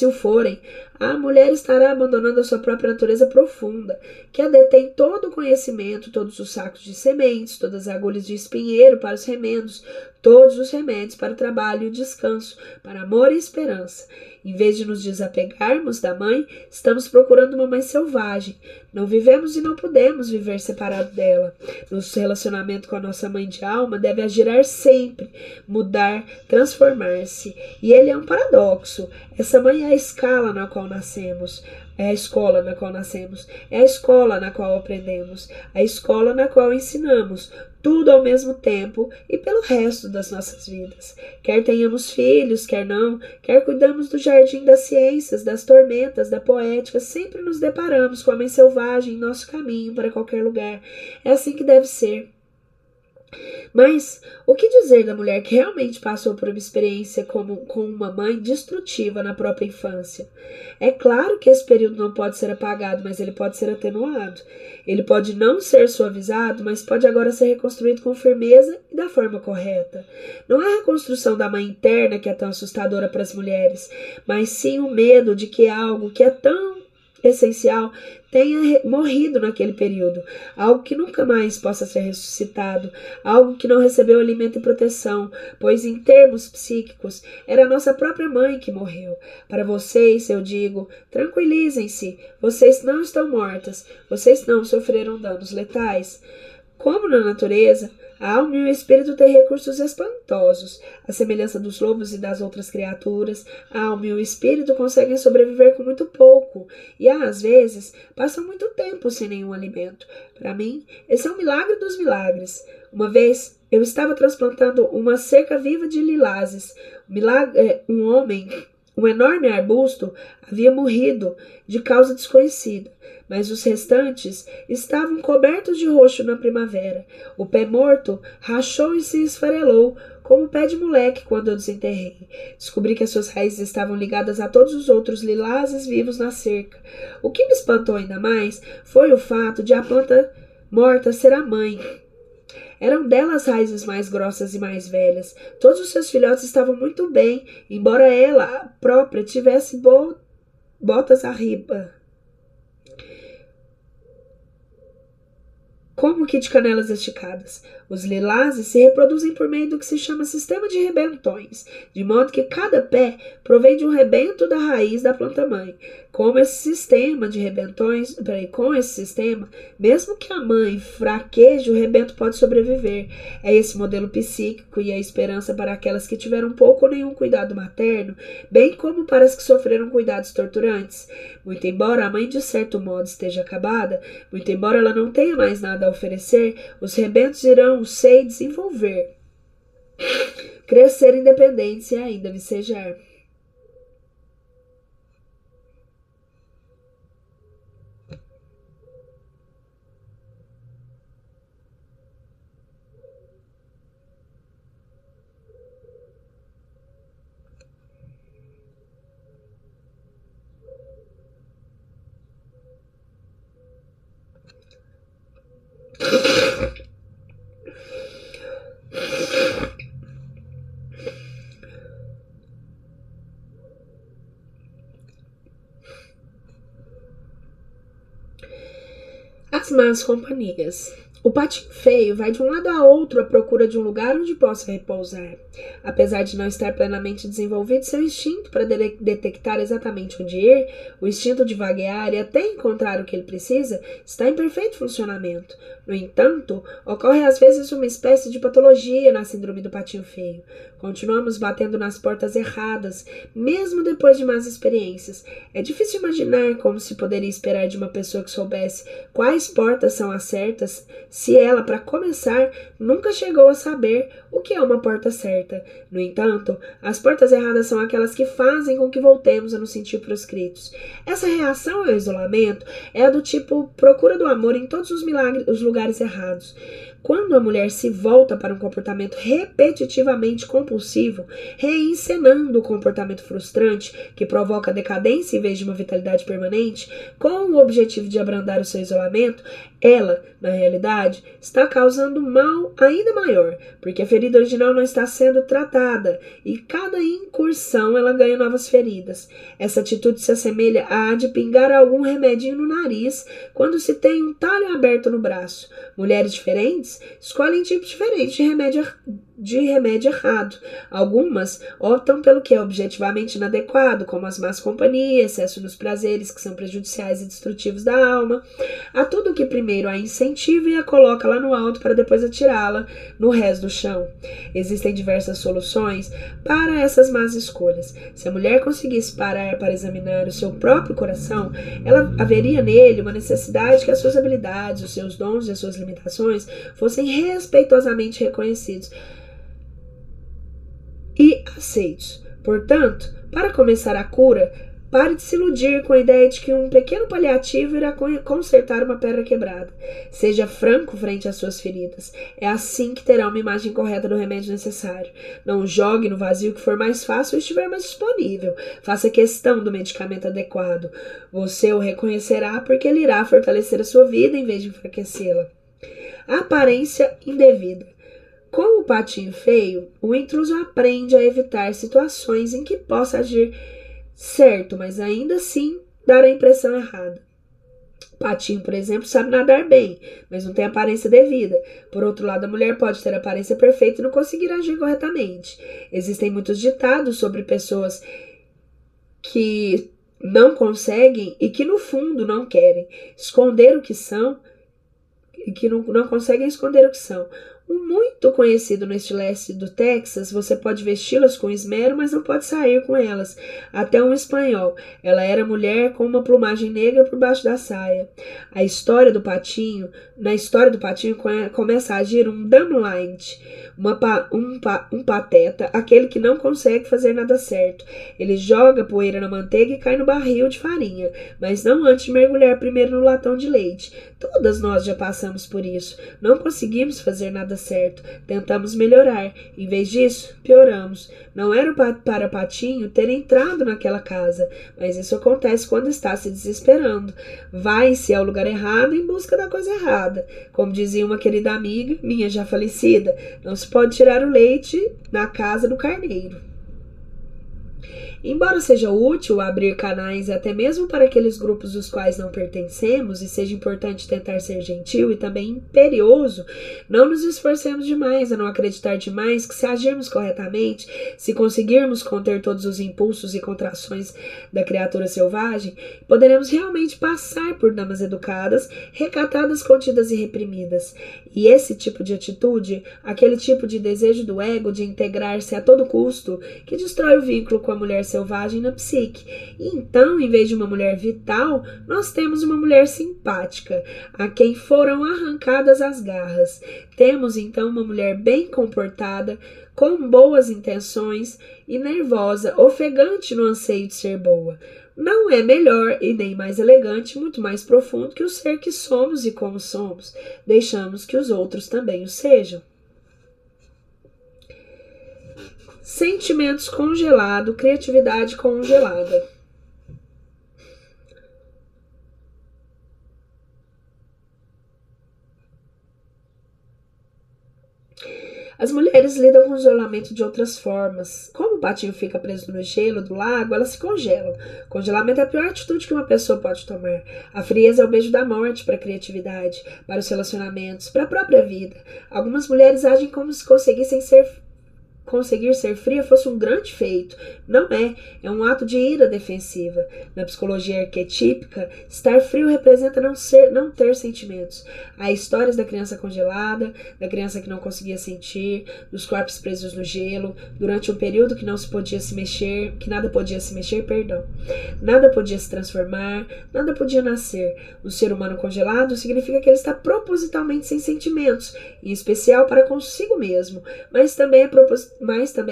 Speaker 1: o forem, a mulher estará abandonando a sua própria natureza profunda, que a detém todo o conhecimento, todos os sacos de sementes, todas as agulhas de espinheiro para os remendos, todos os remédios para o trabalho e o descanso, para amor e esperança. Em vez de nos desapegarmos da mãe, estamos procurando uma mãe selvagem. Não vivemos e não podemos viver separado dela. Nosso relacionamento com a nossa mãe de alma deve agirar sempre, mudar, transformar-se. E ele é um paradoxo. Essa mãe é a escala na qual nascemos. É a escola na qual nascemos, é a escola na qual aprendemos, a escola na qual ensinamos, tudo ao mesmo tempo e pelo resto das nossas vidas. Quer tenhamos filhos, quer não, quer cuidamos do jardim das ciências, das tormentas, da poética, sempre nos deparamos com a mãe selvagem em nosso caminho para qualquer lugar. É assim que deve ser. Mas o que dizer da mulher que realmente passou por uma experiência com uma mãe destrutiva na própria infância? É claro que esse período não pode ser apagado, mas ele pode ser atenuado. Ele pode não ser suavizado, mas pode agora ser reconstruído com firmeza e da forma correta. Não é a reconstrução da mãe interna que é tão assustadora para as mulheres, mas sim o medo de que algo que é tão essencial tenha morrido naquele período, algo que nunca mais possa ser ressuscitado, algo que não recebeu alimento e proteção, pois em termos psíquicos era a nossa própria mãe que morreu. Para vocês, eu digo, tranquilizem-se, vocês não estão mortas, vocês não sofreram danos letais. Como na natureza, a alma e o espírito têm recursos espantosos. À semelhança dos lobos e das outras criaturas, a alma e o espírito conseguem sobreviver com muito pouco e, às vezes, passam muito tempo sem nenhum alimento. Para mim, esse é um milagre dos milagres. Uma vez, eu estava transplantando uma cerca viva de lilazes. Um homem, um enorme arbusto, havia morrido de causa desconhecida, mas os restantes estavam cobertos de roxo na primavera. O pé morto rachou e se esfarelou, como o pé de moleque quando eu desenterrei. Descobri que as suas raízes estavam ligadas a todos os outros lilazes vivos na cerca. O que me espantou ainda mais foi o fato de a planta morta ser a mãe. Eram dela as raízes mais grossas e mais velhas. Todos os seus filhotes estavam muito bem, embora ela própria tivesse botas arriba. Como que de canelas esticadas. Os lilazes se reproduzem por meio do que se chama sistema de rebentões, de modo que cada pé provém de um rebento da raiz da planta-mãe. Com esse sistema, mesmo que a mãe fraqueje, o rebento pode sobreviver. É esse modelo psíquico e a esperança para aquelas que tiveram pouco ou nenhum cuidado materno, bem como para as que sofreram cuidados torturantes. Muito embora a mãe de certo modo esteja acabada, muito embora ela não tenha mais nada a oferecer, os rebentos irão se desenvolver, crescer independentes e ainda vicejar. As más companhias. O patinho feio vai de um lado a outro à procura de um lugar onde possa repousar. Apesar de não estar plenamente desenvolvido seu instinto para detectar exatamente onde ir, o instinto de vaguear e até encontrar o que ele precisa está em perfeito funcionamento. No entanto, ocorre às vezes uma espécie de patologia na síndrome do patinho feio. Continuamos batendo nas portas erradas, mesmo depois de más experiências. É difícil imaginar como se poderia esperar de uma pessoa que soubesse quais portas são as certas, se ela, para começar, nunca chegou a saber o que é uma porta certa. No entanto, as portas erradas são aquelas que fazem com que voltemos a nos sentir proscritos. Essa reação ao isolamento é a do tipo procura do amor em todos os lugares errados. Quando a mulher se volta para um comportamento repetitivamente compulsivo, reencenando o comportamento frustrante que provoca decadência em vez de uma vitalidade permanente, com o objetivo de abrandar o seu isolamento, ela, na realidade, está causando mal ainda maior, porque a ferida original não está sendo tratada e cada incursão ela ganha novas feridas. Essa atitude se assemelha à de pingar algum remedinho no nariz quando se tem um talho aberto no braço. Mulheres diferentes escolhem tipos diferentes de remédio de remédio errado. Algumas optam pelo que é objetivamente inadequado, como as más companhias, excesso nos prazeres que são prejudiciais e destrutivos da alma. A tudo que primeiro a incentiva e a coloca lá no alto para depois atirá-la no resto do chão. Existem diversas soluções para essas más escolhas. Se a mulher conseguisse parar para examinar o seu próprio coração, ela haveria nele uma necessidade que as suas habilidades, os seus dons e as suas limitações fossem respeitosamente reconhecidos e aceitos. Portanto, para começar a cura, pare de se iludir com a ideia de que um pequeno paliativo irá consertar uma pedra quebrada. Seja franco frente às suas feridas. É assim que terá uma imagem correta do remédio necessário. Não jogue no vazio que for mais fácil ou estiver mais disponível. Faça questão do medicamento adequado. Você o reconhecerá porque ele irá fortalecer a sua vida em vez de enfraquecê-la. A aparência indevida. Com o patinho feio, o intruso aprende a evitar situações em que possa agir certo, mas ainda assim dar a impressão errada. Patinho, por exemplo, sabe nadar bem, mas não tem aparência devida. Por outro lado, a mulher pode ter aparência perfeita e não conseguir agir corretamente. Existem muitos ditados sobre pessoas que não conseguem e que no fundo não querem esconder o que são e que não conseguem esconder o que são. Um muito conhecido neste leste do Texas, você pode vesti-las com esmero, mas não pode sair com elas. Até um espanhol. Ela era mulher com uma plumagem negra por baixo da saia. Na história do patinho começa a agir um Dumlight, um pateta, aquele que não consegue fazer nada certo. Ele joga poeira na manteiga e cai no barril de farinha, mas não antes de mergulhar primeiro no latão de leite. Todas nós já passamos por isso. Não conseguimos fazer nada certo. Tentamos melhorar. Em vez disso, pioramos. Não era para Patinho ter entrado naquela casa, mas isso acontece quando está se desesperando. Vai-se ao lugar errado em busca da coisa errada. Como dizia uma querida amiga, minha já falecida, não se pode tirar o leite na casa do carneiro. Embora seja útil abrir canais até mesmo para aqueles grupos dos quais não pertencemos e seja importante tentar ser gentil e também imperioso, não nos esforcemos demais a não acreditar demais que se agirmos corretamente, se conseguirmos conter todos os impulsos e contrações da criatura selvagem, poderemos realmente passar por damas educadas, recatadas, contidas e reprimidas. E esse tipo de atitude, aquele tipo de desejo do ego de integrar-se a todo custo, que destrói o vínculo com a mulher selvagem na psique. E então, em vez de uma mulher vital, nós temos uma mulher simpática, a quem foram arrancadas as garras. Temos então uma mulher bem comportada, com boas intenções e nervosa, ofegante no anseio de ser boa. Não é melhor e nem mais elegante, muito mais profundo que o ser que somos e como somos. Deixamos que os outros também o sejam. Sentimentos congelado, criatividade congelada. As mulheres lidam com o isolamento de outras formas. Como o patinho fica preso no gelo do lago, elas se congelam. Congelamento é a pior atitude que uma pessoa pode tomar. A frieza é o beijo da morte para a criatividade, para os relacionamentos, para a própria vida. Algumas mulheres agem como se conseguir ser fria fosse um grande feito. Não é um ato de ira defensiva. Na psicologia arquetípica, estar frio representa não ter sentimentos. Há histórias da criança congelada, da criança que não conseguia sentir, dos corpos presos no gelo, durante um período que nada podia se mexer, nada podia se transformar, nada podia nascer. Um ser humano congelado significa que ele está propositalmente sem sentimentos, em especial para consigo mesmo, mas também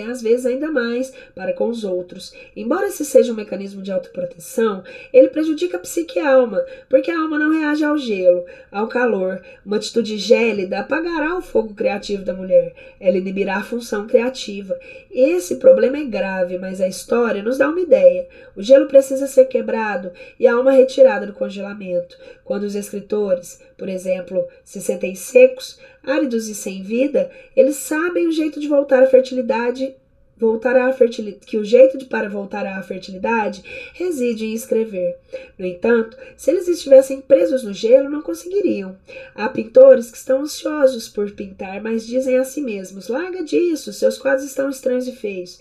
Speaker 1: às vezes ainda mais para com os outros. Embora esse seja um mecanismo de autoproteção, ele prejudica a psique e a alma, porque a alma não reage ao gelo, ao calor. Uma atitude gélida apagará o fogo criativo da mulher, ela inibirá a função criativa. Esse problema é grave, mas a história nos dá uma ideia. O gelo precisa ser quebrado e a alma retirada do congelamento. Quando os escritores, por exemplo, se sentem secos, áridos e sem vida, eles sabem o jeito de voltar à fertilidade que o jeito para voltar à fertilidade reside em escrever. No entanto, se eles estivessem presos no gelo, não conseguiriam. Há pintores que estão ansiosos por pintar, mas dizem a si mesmos: larga disso, seus quadros estão estranhos e feios.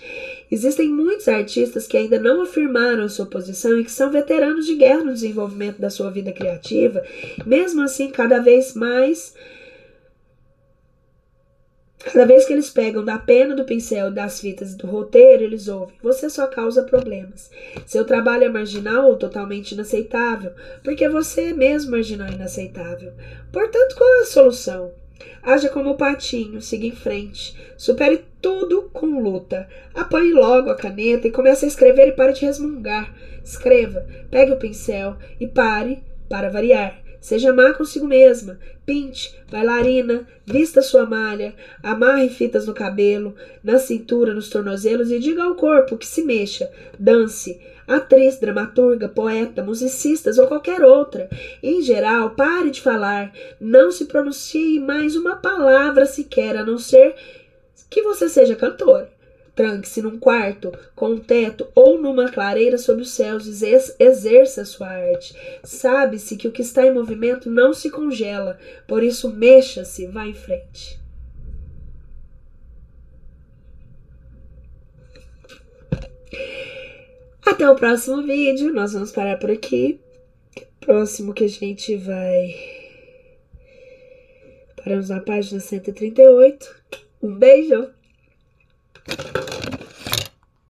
Speaker 1: Existem muitos artistas que ainda não afirmaram sua posição e que são veteranos de guerra no desenvolvimento da sua vida criativa. Mesmo assim, cada vez que eles pegam da pena, do pincel, das fitas e do roteiro, eles ouvem: você só causa problemas. Seu trabalho é marginal ou totalmente inaceitável, porque você é mesmo marginal e inaceitável. Portanto, qual é a solução? Haja como o patinho, siga em frente. Supere tudo com luta. Apanhe logo a caneta e comece a escrever e pare de resmungar. Escreva, pegue o pincel e pare para variar. Seja má consigo mesma. Pinte, bailarina, vista sua malha, amarre fitas no cabelo, na cintura, nos tornozelos e diga ao corpo que se mexa. Dance. Atriz, dramaturga, poeta, musicistas ou qualquer outra. Em geral, pare de falar. Não se pronuncie mais uma palavra sequer, a não ser que você seja cantora. Tranque-se num quarto, com um teto ou numa clareira sob os céus e exerça sua arte. Sabe-se que o que está em movimento não se congela, por isso mexa-se, vá em frente. Até o próximo vídeo, nós vamos parar por aqui. Próximo que a gente vai... Paramos na página 138. Um beijo!